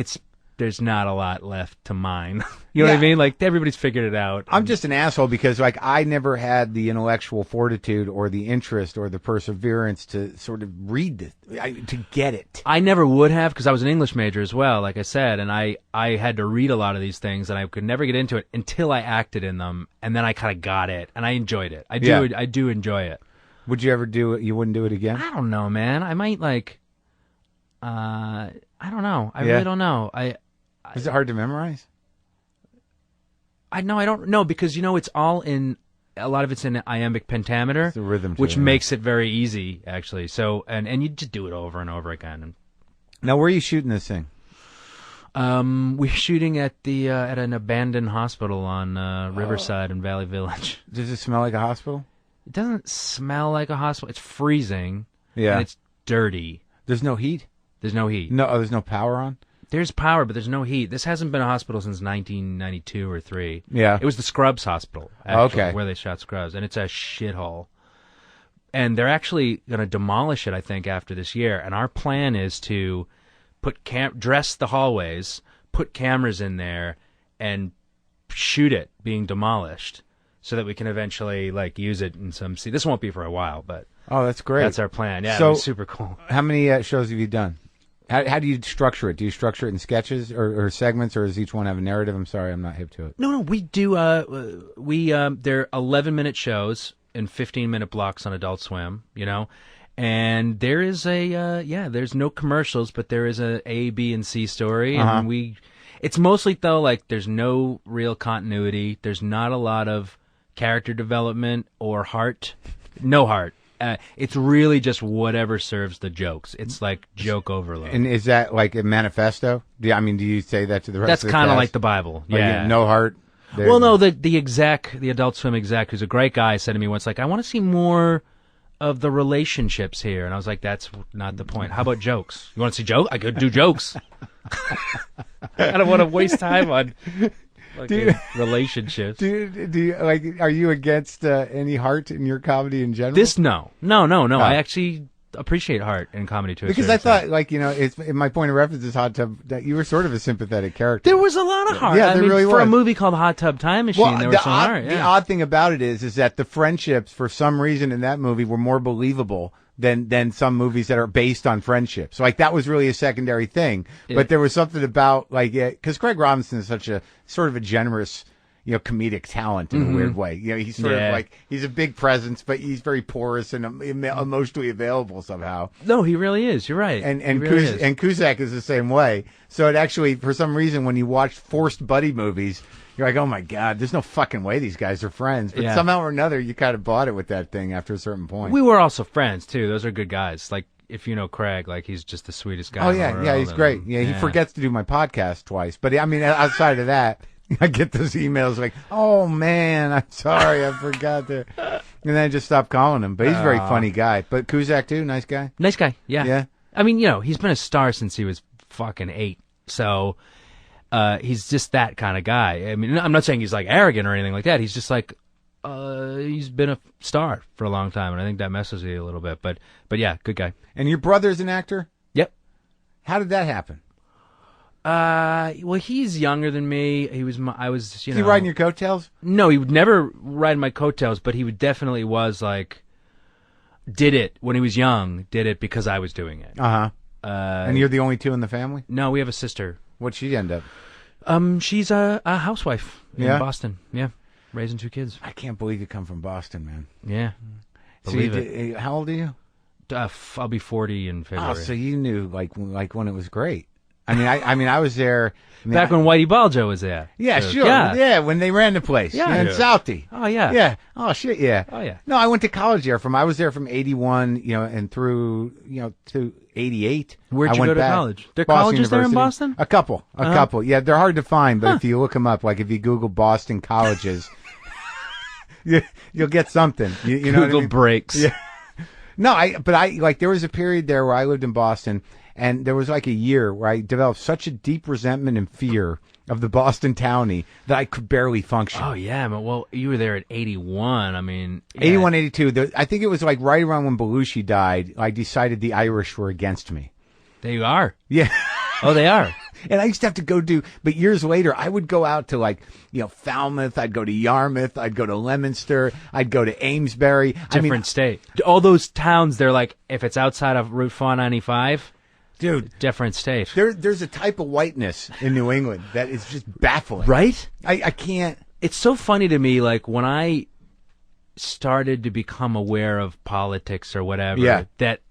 there's not a lot left to mine. You know what I mean? Like, everybody's figured it out. I'm just an asshole because, I never had the intellectual fortitude or the interest or the perseverance to sort of read to get it. I never would have because I was an English major as well, like I said, and I had to read a lot of these things, and I could never get into it until I acted in them, and then I kind of got it, and I enjoyed it. I do enjoy it. Would you ever do it? You wouldn't do it again? I don't know, man. I might, I don't know. I really don't know. Is it hard to memorize? I don't know because it's all in a lot of it's in iambic pentameter, it's the rhythm which makes it very easy actually. So and you just do it over and over again. Now, where are you shooting this thing? We're shooting at at an abandoned hospital on Riverside in Valley Village. Does it smell like a hospital? It doesn't smell like a hospital. It's freezing. Yeah, and it's dirty. There's no heat. There's no heat. No, there's no power on. There's power, but there's no heat. This hasn't been a hospital since 1992 or 3. Yeah. It was the Scrubs Hospital, actually, Okay. where they shot Scrubs, and it's a shithole. And they're actually going to demolish it, I think, after this year. And our plan is to dress the hallways, put cameras in there, and shoot it being demolished, so that we can eventually use it in some. See, this won't be for a while, but Oh, that's great. that's our plan. Yeah, So- it'll be super cool. How many shows have you done? How do you structure it? Do you structure it in sketches or segments, or does each one have a narrative? I'm sorry, I'm not hip to it. No, we do. They're 11-minute shows in 15-minute blocks on Adult Swim. And there is there's no commercials, but there is a B, and C story, and it's mostly though there's no real continuity. There's not a lot of character development or heart. No heart. It's really just whatever serves the jokes. It's like joke overload. And is that like a manifesto? Do you say that to the rest That's of the kind of cast? like the Bible. Like, Yeah. no heart. Well, no, the Adult Swim exec, who's a great guy, said to me once, I want to see more of the relationships here. And I was like, that's not the point. How about jokes? You want to see jokes? I could do jokes. I don't want to waste time on relationships. Do you are you against any heart in your comedy in general? No. I actually appreciate heart in comedy too. Because I thought, it's my point of reference is Hot Tub, that you were sort of a sympathetic character. There was a lot of heart. Yeah, there really for was. a movie called Hot Tub Time Machine, there was some heart. The Yeah. odd thing about it is that the friendships, for some reason in that movie, were more believable than some movies that are based on friendships. So, that was really a secondary thing. But there was something about, because Craig Robinson is such a sort of a generous, comedic talent in a weird way. He's sort of he's a big presence, but he's very porous and emotionally available somehow. No, he really is. You're right. And He really is. and Cusack is the same way. So it actually, for some reason, when you watch forced buddy movies, you're like, oh my God, there's no fucking way these guys are friends. But somehow or another, you kind of bought it with that thing after a certain point. We were also friends too. Those are good guys. If you know Craig, he's just the sweetest guy. Oh in the yeah, world. yeah, he's great. Yeah, he forgets to do my podcast twice. But I mean, outside of that, I get those emails like, oh man, I'm sorry, I forgot to. And then I just stopped calling him. But he's a very funny guy. But Cusack too, nice guy. Nice guy. Yeah. Yeah. I mean, he's been a star since he was fucking 8. So he's just that kind of guy. I mean, I'm not saying he's arrogant or anything like that. He's just he's been a star for a long time, and I think that messes with you a little bit. But yeah, good guy. And your brother's an actor? Yep. How did that happen? Well, he's younger than me. I was, Is he riding your coattails? No, he would never ride my coattails, but he would definitely did it when he was young, did it because I was doing it. Uh-huh. And you're the only two in the family? No, we have a sister. What'd she end up? She's a housewife in Yeah? Boston. Yeah. Raising 2 kids. I can't believe you come from Boston, man. Yeah. So Believe it. How old are you? I'll be 40 in February. Oh, so you knew like when it was great. I mean, I was there. Back when Whitey Baljo was there. Yeah, So, sure. Yeah, when they ran the place. Yeah. In Southie. Oh, yeah. Yeah. Oh, shit, yeah. Oh, yeah. No, I went to college there I was there from 81, and through, to 88. Where'd you I went go to back. college? There are Boston colleges there in University. Boston? A couple. Yeah, they're hard to find, but if you look them up, if you Google Boston colleges, you'll get something. You know what I Google mean? breaks. Yeah. No, there was a period there where I lived in Boston, and there was a year where I developed such a deep resentment and fear of the Boston townie that I could barely function. Oh, yeah. Well, you were there at 81. I mean... Yeah. 81, 82. I think it was right around when Belushi died, I decided the Irish were against me. There you are. Yeah. Oh, they are. And I used to have to but years later, I would go out to Falmouth, I'd go to Yarmouth, I'd go to Leominster, I'd go to Amesbury. Different state. All those towns, they're if it's outside of Route 495... Dude, different state. There's a type of whiteness in New England that is just baffling. Right? I can't. It's so funny to me, when I started to become aware of politics or whatever, that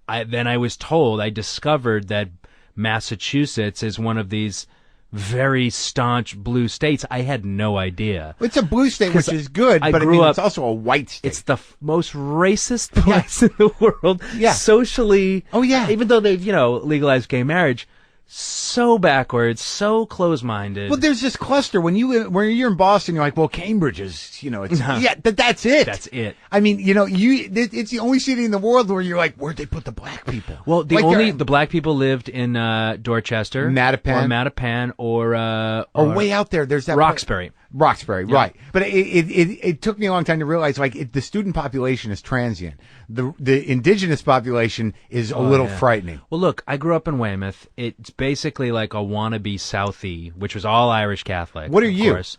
I was told, I discovered that Massachusetts is one of these very staunch blue states. I had no idea. It's a blue state, which is good, but it's also a white state. It's the most racist place in the world. Yeah. Socially. Oh, yeah. Even though they've, legalized gay marriage, so backwards, so close-minded. Well, there's this cluster when you're in Boston. You're like, well, Cambridge is, it's that's it. That's it. I mean, it's the only city in the world where you're like, where'd they put the black people? Well, the black people lived in Dorchester, Mattapan, or way out there. There's that Roxbury. Roxbury, yeah. Right. But it took me a long time to realize, like, the student population is transient. The indigenous population is a little frightening. Well, look, I grew up in Weymouth. It's basically like a wannabe Southie, which was all Irish Catholic. What are you? Course.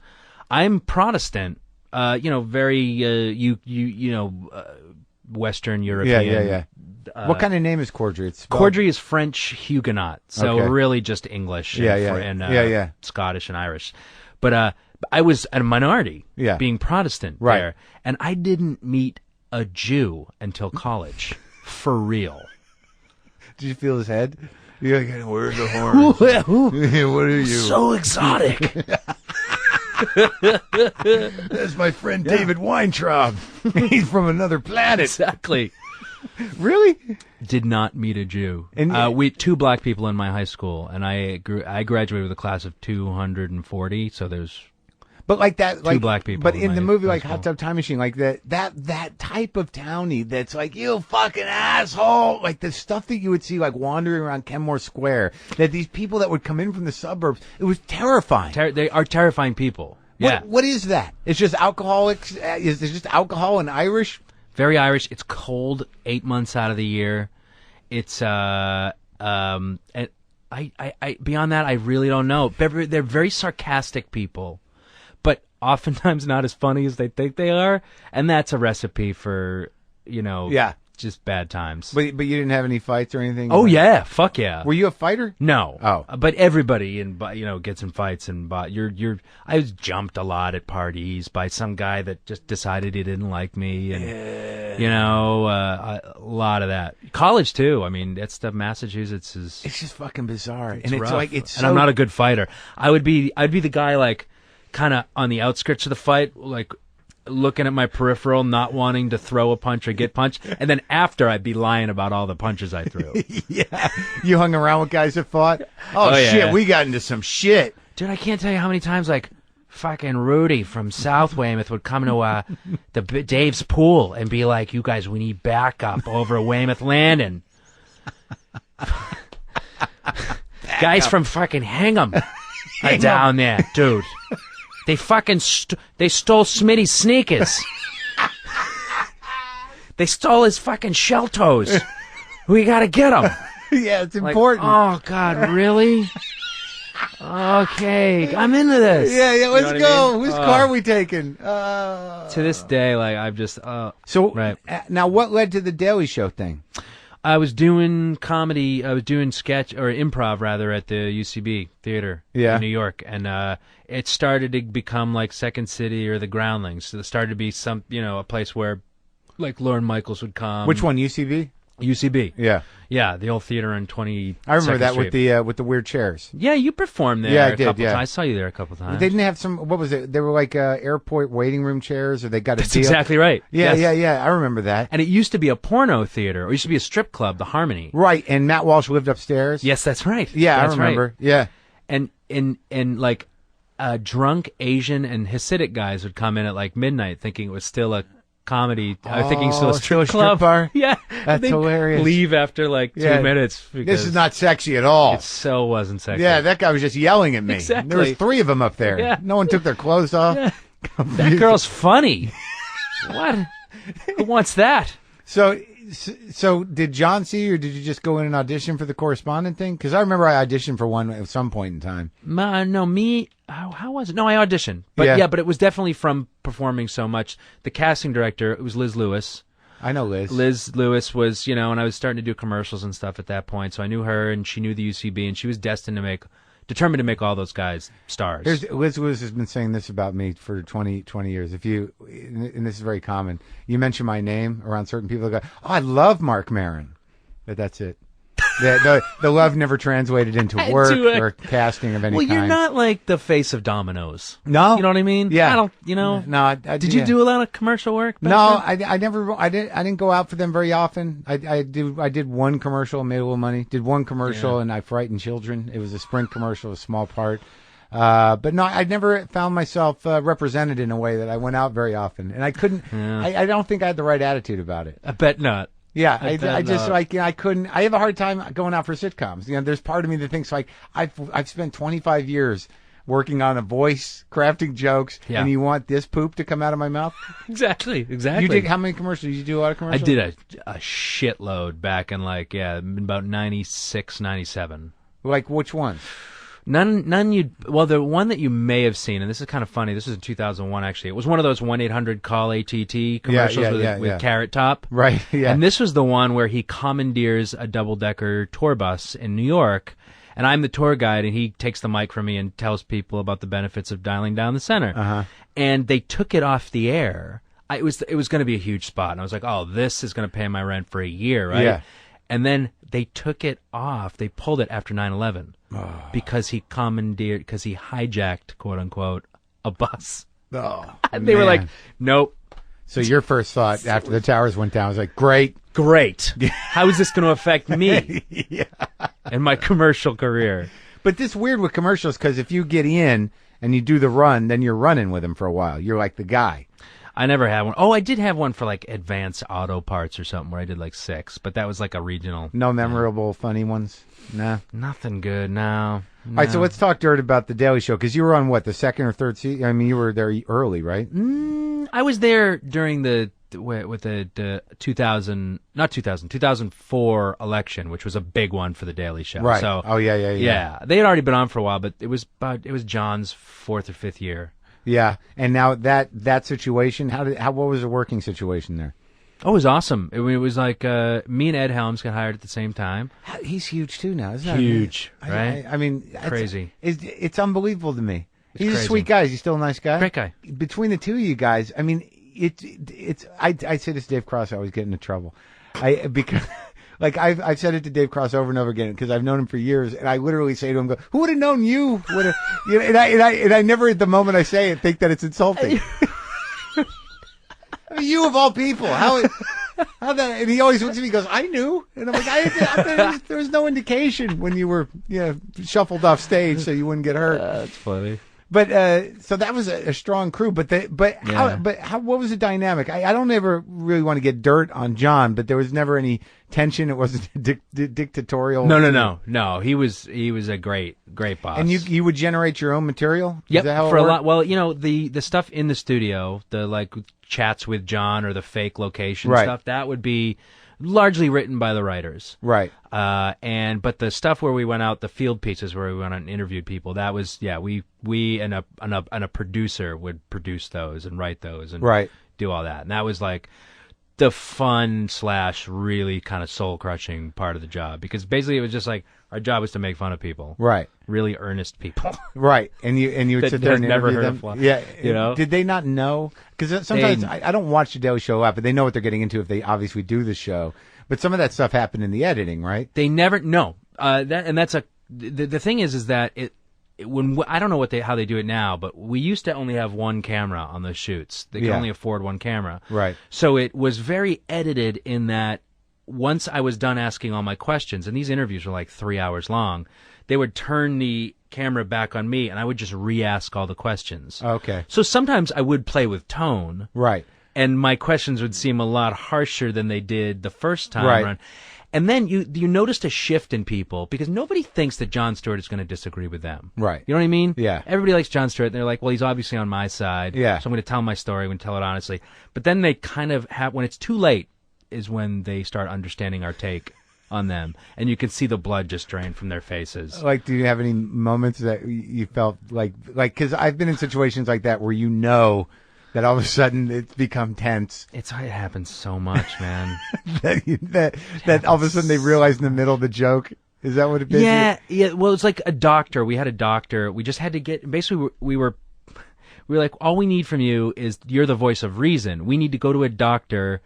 I'm Protestant. Very Western European. Yeah. What kind of name is Corddry? Corddry is French Huguenot, so really just English and Scottish and Irish. But I was a minority, being Protestant there, and I didn't meet a Jew until college, for real. Did you feel his head? You're like, where's the horns? What are you? So exotic. That's my friend David Weintraub. He's from another planet. Exactly. Really? Did not meet a Jew. And we two black people in my high school, and I graduated with a class of 240. So there's. But like that, two black people. But in the movie, like Hot Tub Time Machine, like that type of townie that's like, you fucking asshole, like the stuff that you would see like wandering around Kenmore Square, that these people that would come in from the suburbs, it was terrifying. They are terrifying people. Yeah. What is that? It's just alcoholics. Is it just alcohol and Irish? Very Irish. It's cold 8 months out of the year. It's and I beyond that, I really don't know. They're very sarcastic people, but oftentimes not as funny as they think they are, and that's a recipe for just bad times. But you didn't have any fights or anything? Oh yeah, fuck yeah. Were you a fighter? No. Oh. But everybody gets in fights, and I was jumped a lot at parties by some guy that just decided he didn't like me, and a lot of that. College too. I mean, that stuff. Massachusetts is. It's just fucking bizarre, and it's rough. like it's. And I'm not a good fighter. I'd be the guy like, kind of on the outskirts of the fight, like. Looking at my peripheral, not wanting to throw a punch or get punched, and then after I'd be lying about all the punches I threw. Yeah, you hung around with guys that fought. Oh shit, yeah. We got into some shit, dude. I can't tell you how many times like fucking Rudy from South Weymouth would come to Dave's pool and be like, "You guys, we need backup over Weymouth Landing." Guys from fucking Hingham are down there, dude. They fucking they stole Smitty's sneakers. They stole his fucking shell toes. We gotta get them. Yeah, it's important. Oh God, really? Okay, I'm into this. Yeah, let's go. I mean? Whose car are we taking? To this day, like I've just so right. Now, what led to the Daily Show thing? I was doing comedy. I was doing sketch or improv rather at the UCB Theater in New York, and it started to become like Second City or the Groundlings. So it started to be some, a place where like Lorne Michaels would come. Which one, UCB? UCB. Yeah, the old theater in 20. I remember that Street. with the weird chairs. Yeah, you performed there. Yeah, I a did. Couple Yeah, times. I saw you there a couple times. They didn't have some. What was it? They were like airport waiting room chairs, or they got a That's deal. exactly right. Yeah, yes. I remember that. And it used to be a porno theater, or it used to be a strip club, the Harmony. Right, and Matt Walsh lived upstairs. Yes, that's right. Yeah, that's I remember. Right. Yeah, and like drunk Asian and Hasidic guys would come in at like midnight, thinking it was still a comedy. Thinking still a strip club bar. Yeah, that's hilarious. Leave after like 2 minutes. This is not sexy at all. It so wasn't sexy. Yeah, that guy was just yelling at me. Exactly. There was 3 of them up there. Yeah. No one took their clothes off. Yeah. That girl's funny. What? Who wants that? So did John see you, or did you just go in and audition for the correspondent thing? Because I remember I auditioned for one at some point in time. No, me. How was it? No, I auditioned. But but it was definitely from performing so much. The casting director, it was Liz Lewis. I know Liz. Liz Lewis was, and I was starting to do commercials and stuff at that point. So I knew her, and she knew the UCB, and she was determined to make all those guys stars. Liz Lewis has been saying this about me for 20 years. And this is very common, you mention my name around certain people, go, "Oh, I love Marc Maron," but that's it. The love never translated into work or casting of any kind. Well, you're not like the face of Domino's. No, you know what I mean. Yeah, I don't. You know. No, I did you do a lot of commercial work? No, I never. I didn't go out for them very often. I did one commercial, made a little money. Did one commercial, and I frightened children. It was a Sprint commercial, a small part. But no, I never found myself represented in a way that I went out very often, and I couldn't. Yeah. I don't think I had the right attitude about it. I bet not. Yeah, I just like I couldn't. I have a hard time going out for sitcoms. There's part of me that thinks like I've spent 25 years working on a voice, crafting jokes, and you want this poop to come out of my mouth? Exactly. You did how many commercials? Did you do a lot of commercials? I did a shitload back in about 96, 97. Like which ones? None well, the one that you may have seen, and this is kind of funny, this was in 2001 actually, it was one of those 1-800-CALL-ATT commercials with Carrot Top. Right, yeah. And this was the one where he commandeers a double-decker tour bus in New York, and I'm the tour guide, and he takes the mic from me and tells people about the benefits of dialing down the center. Uh-huh. And they took it off the air. It was going to be a huge spot, and I was like, oh, this is going to pay my rent for a year, right? Yeah. And then they took it off. They pulled it after 9/11 because he hijacked, quote unquote, a bus. Oh, and they were like, nope. So your first thought after the towers went down was like, great. How is this going to affect me and my commercial career? But this weird with commercials because if you get in and you do the run, then you're running with them for a while. You're like the guy. I never had one. Oh, I did have one for like Advanced Auto Parts or something where I did like 6, but that was like a regional. No memorable, funny ones? Nah. Nothing good, no. All right, so let's talk dirt about The Daily Show, because you were on, what, the second or third season? I mean, you were there early, right? I was there during the 2004 election, which was a big one for The Daily Show. Right. So, yeah. Yeah, they had already been on for a while, but it was John's 4th or 5th year. Yeah, and now that situation, what was the working situation there? Oh, it was awesome. It was like me and Ed Helms got hired at the same time. He's huge too now, isn't he? Huge, right? I mean, crazy. It's unbelievable to me. He's crazy. A sweet guy. Is he still a nice guy? Great guy. Between the two of you guys, I mean, I say this to Dave Cross, I always get into trouble. Because like I've said it to Dave Cross over and over again because I've known him for years, and I literally say to him, "Who would have known you?" And I never at the moment I say it think that it's insulting. I mean, you of all people, how that? And he always looks at me and goes, "I knew," and I'm like, there was no indication when you were shuffled off stage so you wouldn't get hurt. That's funny. But so that was a strong crew. What was the dynamic? I don't ever really want to get dirt on John, but there was never any tension. It wasn't dictatorial. No. He was a great boss. And you would generate your own material? Yep. For a lot. Well, the stuff in the studio, the like chats with John or the fake location stuff, that would be largely written by the writers. Right. But the stuff where we went out, the field pieces where we went out and interviewed people, that was, we and a producer would produce those and write those and do all that. And that was like the fun / really kind of soul crushing part of the job, because basically it was just like our job was to make fun of people. Right. Really earnest people. Right. And you would sit there and never interview heard them. Of yeah. Did they not know? Because sometimes I don't watch the Daily Show a lot, but they know what they're getting into if they obviously do the show. But some of that stuff happened in the editing, right? They never know. The thing is that I don't know how they do it now, but we used to only have one camera on those shoots. They could only afford one camera. Right. So it was very edited in that once I was done asking all my questions, and these interviews were like 3 hours long, they would turn the camera back on me, and I would just re-ask all the questions. Okay. So sometimes I would play with tone. Right. And my questions would seem a lot harsher than they did the first time around. And then you noticed a shift in people, because nobody thinks that Jon Stewart is going to disagree with them. Right. You know what I mean? Yeah. Everybody likes Jon Stewart, and they're like, well, he's obviously on my side. Yeah. So I'm going to tell my story. I'm going to tell it honestly. But then they kind of have, when it's too late, is when they start understanding our take on them. And you can see the blood just drain from their faces. Like, do you have any moments that you felt like, because I've been in situations like that where that all of a sudden it's become tense. It happens so much, man. that all of a sudden they realize in the middle of the joke. Is that what it is? Yeah. Well, it's like a doctor. We had a doctor. We just had to get. Basically, we were like, all we need from you is you're the voice of reason. We need to go to a doctor.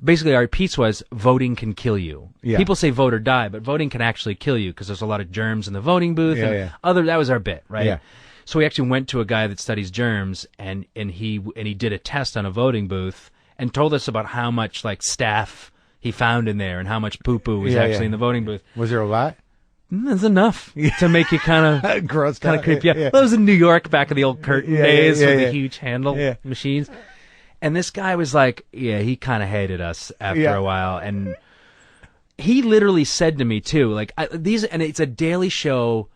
basically our piece was voting can kill you. Yeah. People say vote or die, but voting can actually kill you because there's a lot of germs in the voting booth. That was our bit, right? Yeah. So we actually went to a guy that studies germs, and he did a test on a voting booth and told us about how much like staph he found in there and how much poo-poo was actually in the voting booth. Was there a lot? There's enough to make you kind of gross, kind of creepy. Yeah. That was in New York back in the old curtain days with the huge handle machines. And this guy was like, he kind of hated us after a while. And he literally said to me, too, like, and it's a Daily Show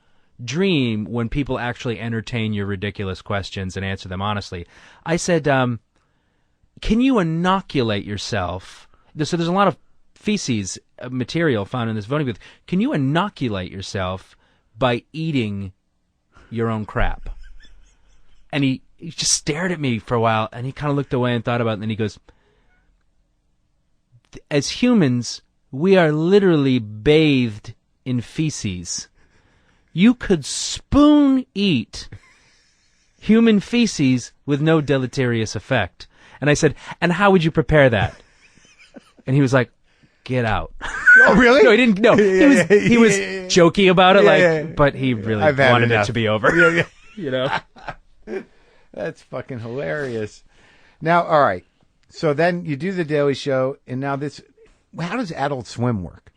dream when people actually entertain your ridiculous questions and answer them honestly. I said, can you inoculate yourself? So there's a lot of feces material found in this voting booth. Can you inoculate yourself by eating your own crap? And he just stared at me for a while, and he kind of looked away and thought about it, and then he goes, as humans, we are literally bathed in feces. You could spoon eat human feces with no deleterious effect. And I said, and how would you prepare that? And he was like, get out. Oh, really? No, he didn't. No, he was jokey about it, but he really wanted it to be over. You know? That's fucking hilarious. Now, all right. So then you do the Daily Show, and now this. How does Adult Swim work?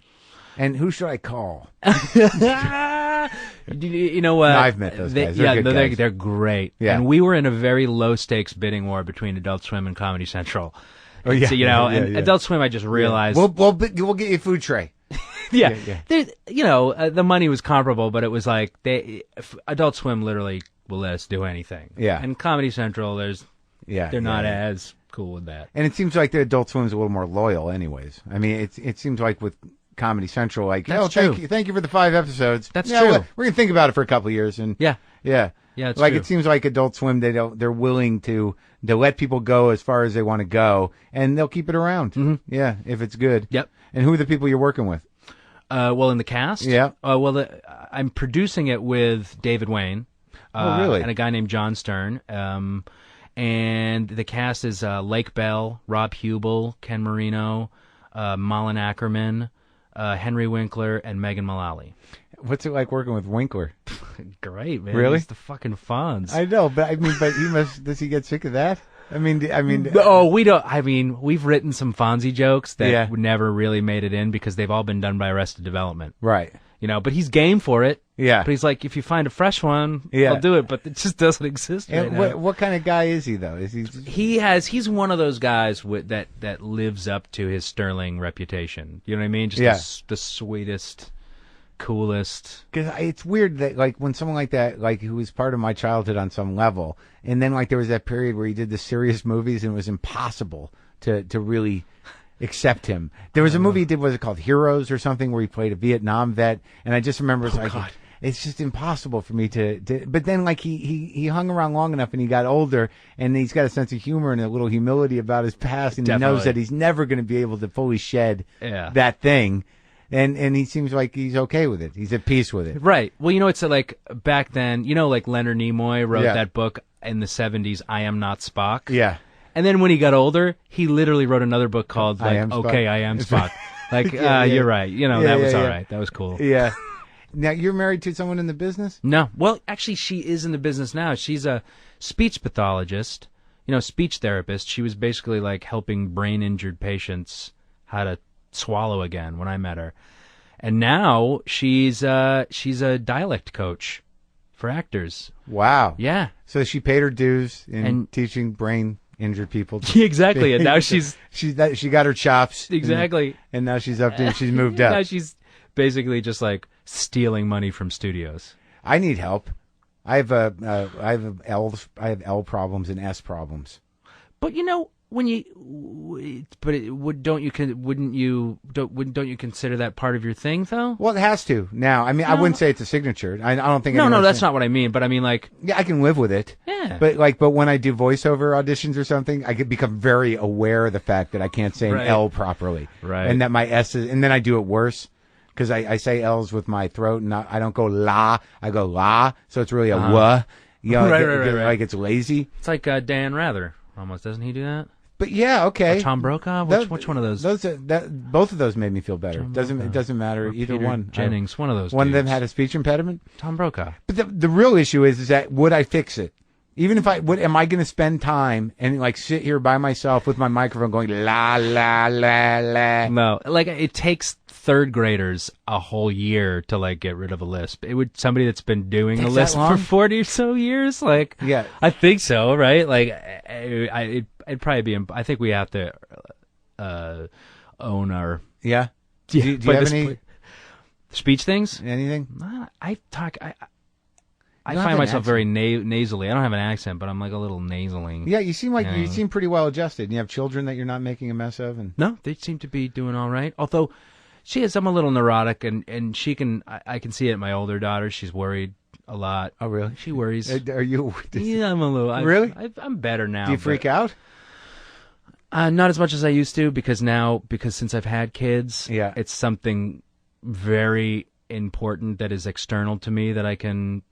And who should I call? You know what? No, I've met those guys. They're good guys. They're great. Yeah. And we were in a very low stakes bidding war between Adult Swim and Comedy Central. Oh yeah. So, Adult Swim, I just realized. We'll get you a food tray. Yeah. The money was comparable, but it was like Adult Swim literally will let us do anything. Yeah. And Comedy Central, they're not as cool with that. And it seems like the Adult Swim's a little more loyal, anyways. I mean, it seems like with Comedy Central, like, that's true. Thank you for the 5 episodes. That's true. We're gonna think about it for a couple of years, and yeah. It's like true. It seems like Adult Swim, they're willing to let people go as far as they want to go, and they'll keep it around. Mm-hmm. Yeah, if it's good. Yep. And who are the people you're working with? Well, in the cast. Yeah. I'm producing it with David Wayne. Oh, really? And a guy named John Stern. And the cast is Lake Bell, Rob Hubel, Ken Marino, Malin Ackerman, Henry Winkler, and Megan Mullally. What's it like working with Winkler? Great, man. Really? He's the fucking Fonz. I know, but does he get sick of that? We don't. I mean, we've written some Fonzie jokes that never really made it in because they've all been done by Arrested Development. Right. But he's game for it. Yeah. But he's like, if you find a fresh one, I'll do it. But it just doesn't exist right now. What kind of guy is he, though? Is he? He's one of those guys that lives up to his sterling reputation. You know what I mean? Just the sweetest, coolest. Because it's weird that, like, when someone like that, like, who was part of my childhood on some level, and then, like, there was that period where he did the serious movies and it was impossible to really accept him. There was a movie he did, was it called Heroes or something, where he played a Vietnam vet, and I just remember it's just impossible for me to but then, like, he hung around long enough and he got older, and he's got a sense of humor and a little humility about his past, and he knows that he's never going to be able to fully shed that thing. And he seems like he's okay with it. He's at peace with it. Right. Well, it's like back then, like Leonard Nimoy wrote that book in the 70s, I Am Not Spock. Yeah. And then when he got older, he literally wrote another book called, like, I Am Spock. Like, you're right. That was all right. That was cool. Yeah. Now, you're married to someone in the business? No. Well, actually, she is in the business now. She's a speech pathologist, speech therapist. She was basically, like, helping brain-injured patients how to swallow again when I met her. And now she's a dialect coach for actors. Wow. Yeah. So she paid her dues in teaching brain-injured people. Exactly. And now she got her chops. Exactly. And now she's up there. She's moved up. Now she's basically just like stealing money from studios. I need help. I have L problems and S problems. But wouldn't you consider that part of your thing, though? Well, it has to now. I mean, I wouldn't say it's a signature. I don't think. No, that's not what I mean. But I mean, like, I can live with it. Yeah. But when I do voiceover auditions or something, I could become very aware of the fact that I can't say an L properly, right? And that my S is, and then I do it worse because I say L's with my throat, and I don't go la, I go la, so it's really a wuh. Right. Like it's lazy. It's like Dan Rather almost, doesn't he do that? But yeah, okay. Or Tom Brokaw? Which one of those? Both of those made me feel better. It doesn't matter Or either Peter one. Jennings, one of those. One of them dudes. had a speech impediment. Tom Brokaw. But the real issue is that would I fix it? Even if am I going to spend time and like sit here by myself with my microphone going la la la la? No, like it takes third graders a whole year to like get rid of a lisp. It would somebody that's been doing the Takes that lisp for long? 40 or so years. Like, Yeah. I think so, right? Like, it'd probably be. I think we have to own our Yeah. yeah. Do you but have this- any speech things? anything? I talk. I don't have find an myself very nasally. I don't have an accent, but I'm like a little nasally. Yeah, you seem like you Yeah. seem pretty well adjusted. And you have children that you're not making a mess of, and No, they seem to be doing all right. Although I'm a little neurotic, and she can. I can see it in my older daughter. She's worried a lot. oh really? She worries. Are you? Yeah, I'm a little. Really? I'm better now. Do you freak out? Not as much as I used to because since I've had kids, Yeah. it's something very important that is external to me that I can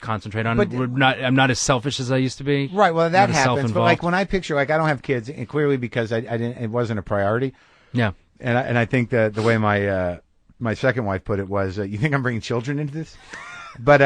concentrate on. But- I'm not as selfish as I used to be. Right. Well, that Not as happens. But self-involved. like when I picture, like I don't have kids, and clearly because I didn't, it wasn't a priority. Yeah. And I think the way my second wife put it was, you think I'm bringing children into this? But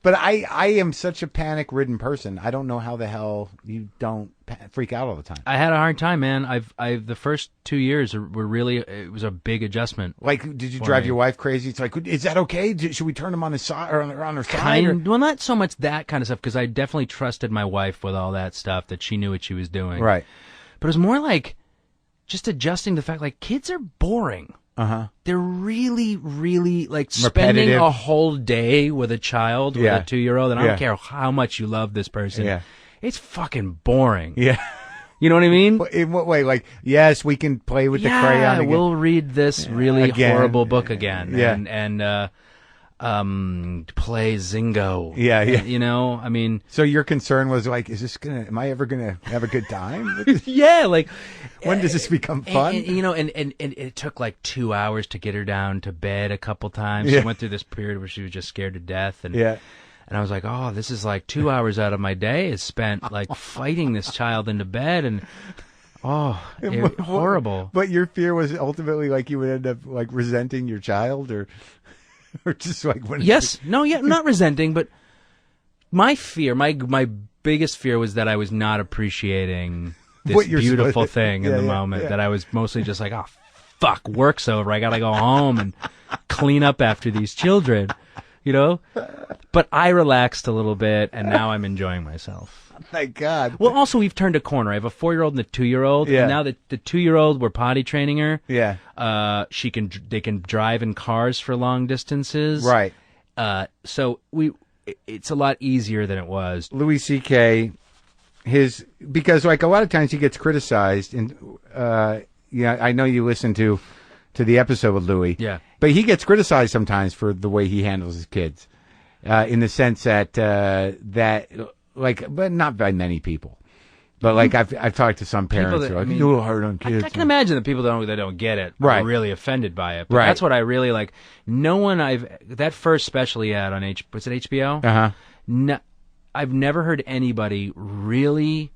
but I am such a panic-ridden person. I don't know how the hell you don't freak out all the time. I had a hard time, man. I've the first 2 years were really, it was a big adjustment. Like, did you For drive me. your wife crazy? It's like, is that okay? Should we turn them on the side or on her side? Or? Well, not so much that kind of stuff because I definitely trusted my wife with all that stuff, that she knew what she was doing. Right. But it was more like just adjusting the fact, like, kids are boring. Uh-huh. They're really, really, like, spending Repetitive. a whole day with a child, with Yeah. a 2-year-old, and I Yeah. don't care how much you love this person. Yeah. It's fucking boring. Yeah. You know what I mean? In what way? Like, yes, we can play with the Yeah, crayon again. we'll read this really Again. horrible book again. Yeah. And play Zingo. Yeah, yeah. You know, I mean, So your concern was like, am I ever gonna have a good time? yeah, like, When does this become fun? And, you know, and it took like 2 hours to get her down to bed a couple times. Yeah. She went through this period where she was just scared to death. And, Yeah. and I was like, oh, this is like 2 hours out of my day is spent like fighting this child into bed. And, horrible. But your fear was ultimately like you would end up like resenting your child, or just like when. Yes. No, yeah, not resenting, but my fear, my biggest fear was that I was not appreciating this What you're beautiful supposed to- thing in yeah, the yeah, moment, yeah. that I was mostly just like, oh, fuck, work's over. I got to go home and clean up after these children, you know? But I relaxed a little bit, and now I'm enjoying myself. Thank God. Well, also, we've turned a corner. I have a 4-year-old and a 2-year-old, Yeah. and now the 2-year-old, we're potty training her. Yeah. They can drive in cars for long distances. Right. So it's a lot easier than it was. Louie C.K. Because like a lot of times he gets criticized, and I know you listened to the episode with Louie. Yeah. But he gets criticized sometimes for the way he handles his kids, in the sense that but not by many people. But like I've talked to some parents that- who are like, I mean, you're hard on kids. I can imagine that people that don't get it Right. are really offended by it. But Right. that's what I really like. No one that first special he had on was it HBO? Uh-huh. No, I've never heard anybody really.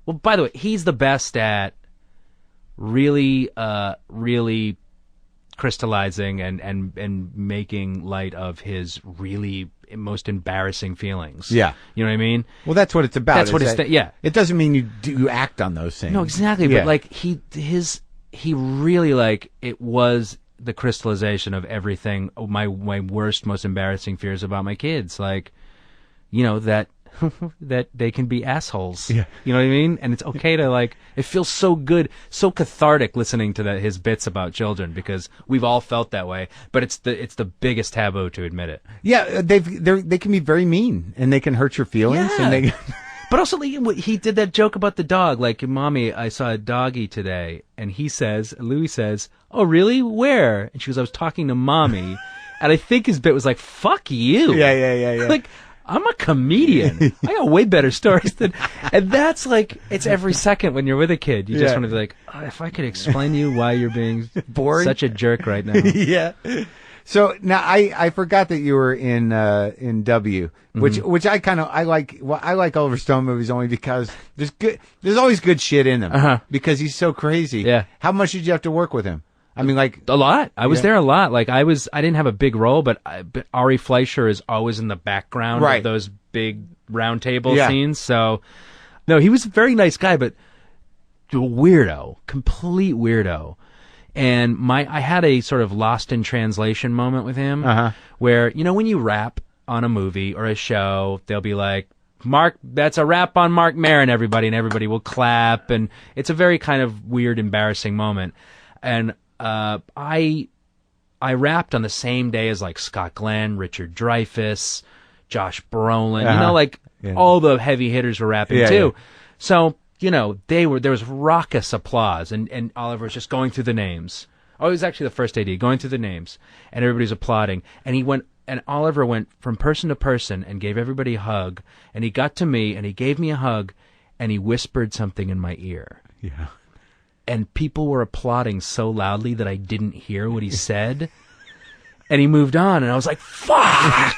Well, by the way, he's the best at really crystallizing and making light of his really most embarrassing feelings. Yeah. You know what I mean? Well, that's what it's about. That's what is it's that- yeah. It doesn't mean you act on those things. No, exactly. Yeah. But like he really, like, it was the crystallization of everything. My worst, most embarrassing fears about my kids, like, you know, that that they can be assholes. Yeah. You know what I mean? And it's okay to, like, it feels so good, so cathartic listening to his bits about children, because we've all felt that way. But it's the biggest taboo to admit it. Yeah, they can be very mean, and they can hurt your feelings. Yeah. And they, But also, like, he did that joke about the dog. Like, Mommy, I saw a doggy today. And Louis says, oh, really? Where? And she goes, I was talking to Mommy. And I think his bit was like, fuck you. yeah. Like, I'm a comedian. I got way better stories than... And that's like, it's every second when you're with a kid. You just Yeah. want to be like, oh, if I could explain to you why you're being Boring. such a jerk right now. yeah. So now I forgot that you were in W, which I like. Well, I like Oliver Stone movies only because there's always good shit in them because he's so crazy. Yeah. How much did you have to work with him? I mean, like a lot. I was there a lot. Like I didn't have a big role, but Ari Fleischer is always in the background of those big round table scenes. So no, he was a very nice guy, but a weirdo, complete weirdo. And I had a sort of lost in translation moment with him where, when you rap on a movie or a show, they'll be like, that's a rap on Marc Maron, everybody, and everybody will clap. And it's a very kind of weird, embarrassing moment. And I rapped on the same day as like Scott Glenn, Richard Dreyfuss, Josh Brolin, all the heavy hitters were rapping too. Yeah. So, there was raucous applause and Oliver was just going through the names. Oh, it was actually the first AD going through the names and everybody's applauding. And Oliver went from person to person and gave everybody a hug. And he got to me and he gave me a hug and he whispered something in my ear. Yeah. And people were applauding so loudly that I didn't hear what he said. And he moved on, and I was like, fuck!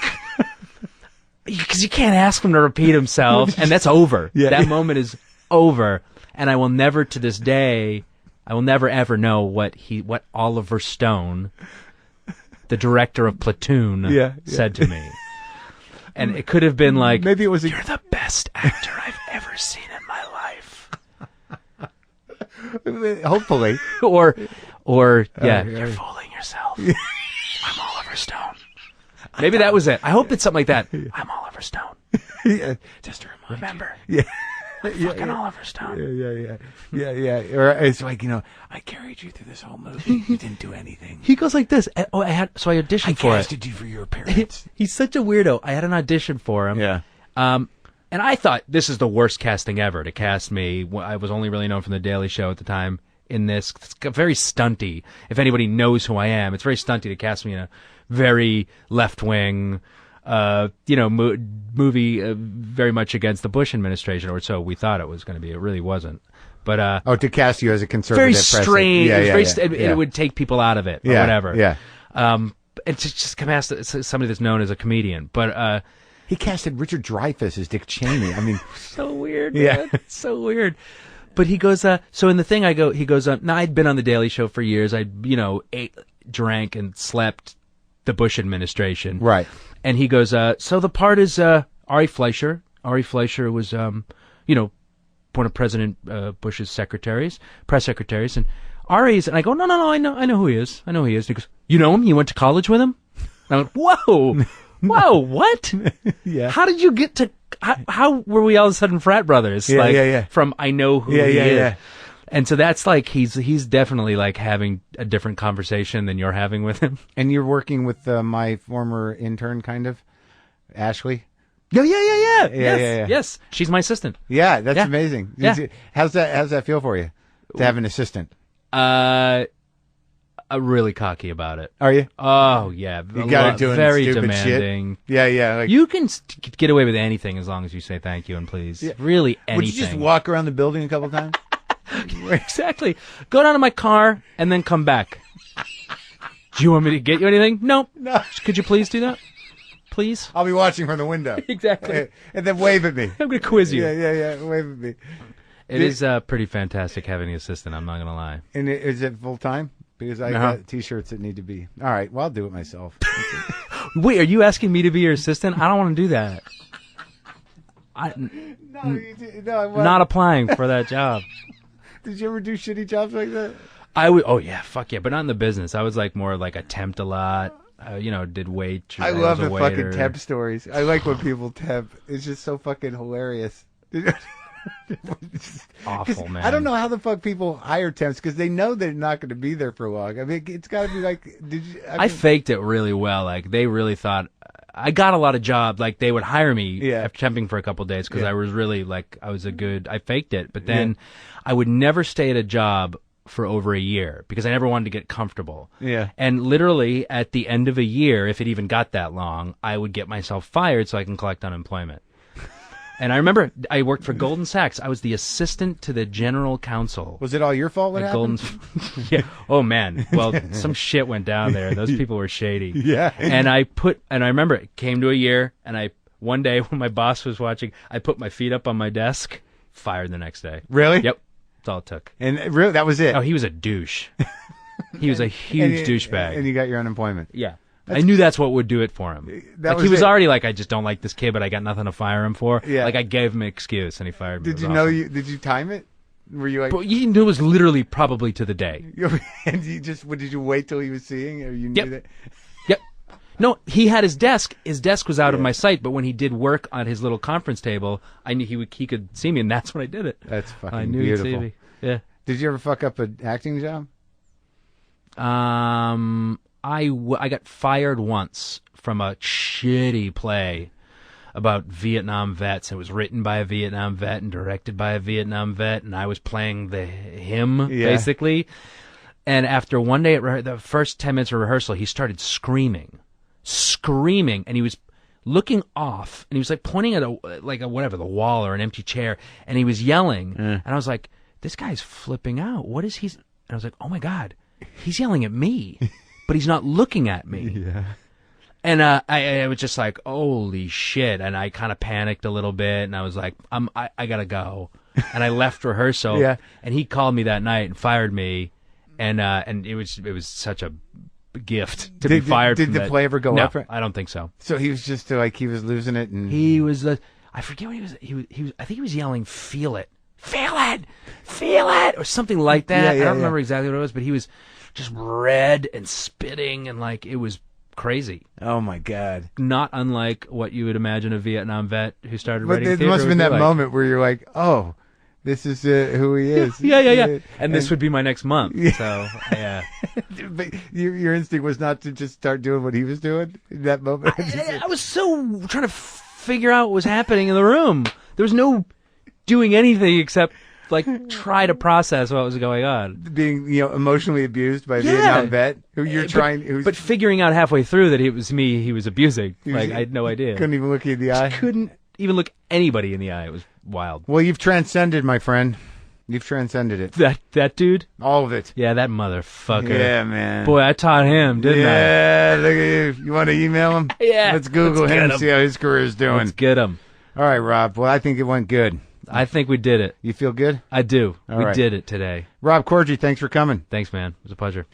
Because you can't ask him to repeat himself, and that's over. Yeah, that moment is over. And I will never, to this day, ever know what Oliver Stone, the director of Platoon, said to me. And it could have been like, maybe it was you're the best actor I've ever seen in my life. Hopefully. or you're fooling yourself. I'm Oliver Stone. Maybe that was it. I hope it's something like that. I'm Oliver Stone. Just to remember. Yeah. Fucking Oliver Stone. Yeah. Or it's like, I carried you through this whole movie. You didn't do anything. He goes like this. Oh, I auditioned for it. I casted you for your appearance. He's such a weirdo. I had an audition for him. Yeah. And I thought this is the worst casting ever to cast me. I was only really known from The Daily Show at the time in this. It's very stunty. If anybody knows who I am, it's very stunty to cast me in a very left-wing, movie very much against the Bush administration, or so we thought it was going to be. It really wasn't. But to cast you as a conservative, very strange. President. It would take people out of it or whatever. Yeah. It's just cast somebody that's known as a comedian, but. He casted Richard Dreyfuss as Dick Cheney. I mean, so weird. Man. So weird. But he goes, so in the thing he goes, now I'd been on The Daily Show for years. I'd, ate, drank, and slept the Bush administration. Right. And he goes, so the part is Ari Fleischer. Ari Fleischer was, one of President Bush's press secretaries. And Ari's, and I go, no, I know who he is. I know who he is. And he goes, you know him? You went to college with him? And I went, whoa. Whoa, what? Yeah. How did you get to... How were we all of a sudden frat brothers? From I know who he is. Yeah. And so that's like, he's definitely like having a different conversation than you're having with him. And you're working with my former intern, kind of, Ashley? Yeah. Yes. She's my assistant. Yeah, that's amazing. Yeah. How's that feel for you, to have an assistant? Really cocky about it. Are you? Oh, yeah. You got to do very stupid demanding. Shit. Yeah. Like, you can get away with anything as long as you say thank you and please. Yeah. Really anything. Would you just walk around the building a couple times? Exactly. Go down to my car and then come back. Do you want me to get you anything? No. Could you please do that? Please? I'll be watching from the window. Exactly. And then wave at me. I'm going to quiz you. Yeah. Wave at me. It is pretty fantastic having the assistant, I'm not going to lie. And is it full time? Because I got T-shirts that need to be. All right, well, I'll do it myself. Wait, are you asking me to be your assistant? I don't want to do that. Not applying for that job. Did you ever do shitty jobs like that? I would. Oh yeah, fuck yeah, but not in the business. I was like more like a temp a lot. Did wait. I love the fucking temp stories. I like when people temp. It's just so fucking hilarious. Awful, man. I don't know how the fuck people hire temps because they know they're not going to be there for long. I mean, it's got to be like, I faked it really well. Like, they really thought I got a lot of jobs. Like, they would hire me after temping for a couple of days because I was really like, I faked it. But then I would never stay at a job for over a year because I never wanted to get comfortable. Yeah. And literally at the end of a year, if it even got that long, I would get myself fired so I can collect unemployment. And I remember I worked for Goldman Sachs. I was the assistant to the general counsel. Was it all your fault what at happened? Yeah. Oh man. Well, some shit went down there. Those people were shady. Yeah. And I remember it came to a year, and one day when my boss was watching, I put my feet up on my desk, fired the next day. Really? Yep. That's all it took. And really, that was it? Oh, he was a douche. He was a huge douchebag. And you got your unemployment. Yeah. I knew that's what would do it for him. He was already like, I just don't like this kid, but I got nothing to fire him for. Yeah. Like, I gave him an excuse, and he fired me. Did you know did you time it? Were you like... But you knew it was literally probably to the day. And did you wait till he was seeing, or you knew that? Yep. No, he had his desk. His desk was out of my sight, but when he did work on his little conference table, I knew he could see me, and that's when I did it. That's fucking I knew beautiful. He'd see me. Yeah. Did you ever fuck up an acting job? I got fired once from a shitty play about Vietnam vets. It was written by a Vietnam vet and directed by a Vietnam vet, and I was playing him basically. And after one day at the first 10 minutes of rehearsal, he started screaming, and he was looking off, and he was like pointing at the wall or an empty chair, and he was yelling, and I was like, this guy's flipping out. What is he? And I was like, oh my God, he's yelling at me, but he's not looking at me. Yeah. And I was just like, holy shit. And I kind of panicked a little bit, and I was like, I gotta go. And I left rehearsal. Yeah. And he called me that night and fired me. And it was such a gift to be fired. Did the play ever go no, up? I don't think so. So he was just like, he was losing it, and he was I forget what he was. He was. I think he was yelling, "Feel it, feel it, feel it," or something like that. I don't remember exactly what it was, but he was just red and spitting, and like it was crazy. Oh my God! Not unlike what you would imagine a Vietnam vet who started But writing there theater must have been would that be like. moment where you're like, oh, this is who he is. Yeah. And this would be my next month. So yeah. But your instinct was not to just start doing what he was doing in that moment. I was so trying to figure out what was happening in the room. There was no doing anything except like try to process what was going on. Being emotionally abused by a Vietnam vet who you're trying, but figuring out halfway through that it was me he was abusing. Like I had no idea. Couldn't even look you in the eye. Couldn't even look anybody in the eye. It was wild. Well, you've transcended, my friend. You've transcended it. That dude? All of it. Yeah, that motherfucker. Yeah, man. Boy, I taught him, didn't I? Yeah, look at you. You want to email him? Yeah. Let's Google him and see how his career is doing. Let's get him. All right, Rob. Well, I think it went good. I think we did it. You feel good? I do. All we right. did it today. Rob Corddry, thanks for coming. Thanks, man. It was a pleasure.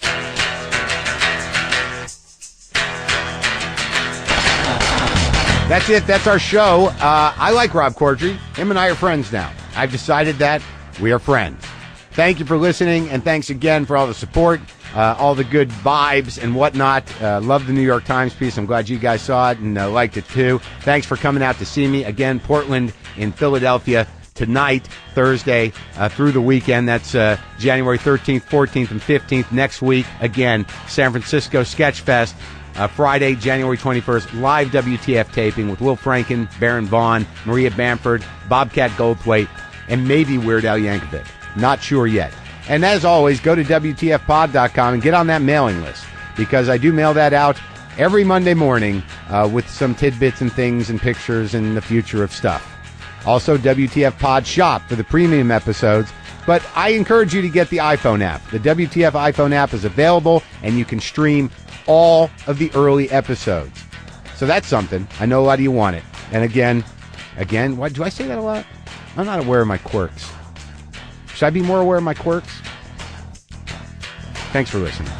That's it. That's our show. I like Rob Corddry. Him and I are friends now. I've decided that we are friends. Thank you for listening, and thanks again for all the support, all the good vibes and whatnot. Love the New York Times piece. I'm glad you guys saw it and liked it too. Thanks for coming out to see me. Again, Portland in Philadelphia tonight, Thursday, through the weekend. That's January 13th, 14th, and 15th. Next week, again, San Francisco Sketch Fest. Friday, January 21st, live WTF taping with Will Franken, Baron Vaughn, Maria Bamford, Bobcat Goldthwait, and maybe Weird Al Yankovic. Not sure yet. And as always, go to WTFpod.com and get on that mailing list, because I do mail that out every Monday morning with some tidbits and things and pictures and the future of stuff. Also, WTF Pod Shop for the premium episodes. But I encourage you to get the iPhone app. The WTF iPhone app is available, and you can stream all of the early episodes. So that's something. I know a lot of you want it. And again, why do I say that a lot? I'm not aware of my quirks. Should I be more aware of my quirks? Thanks for listening.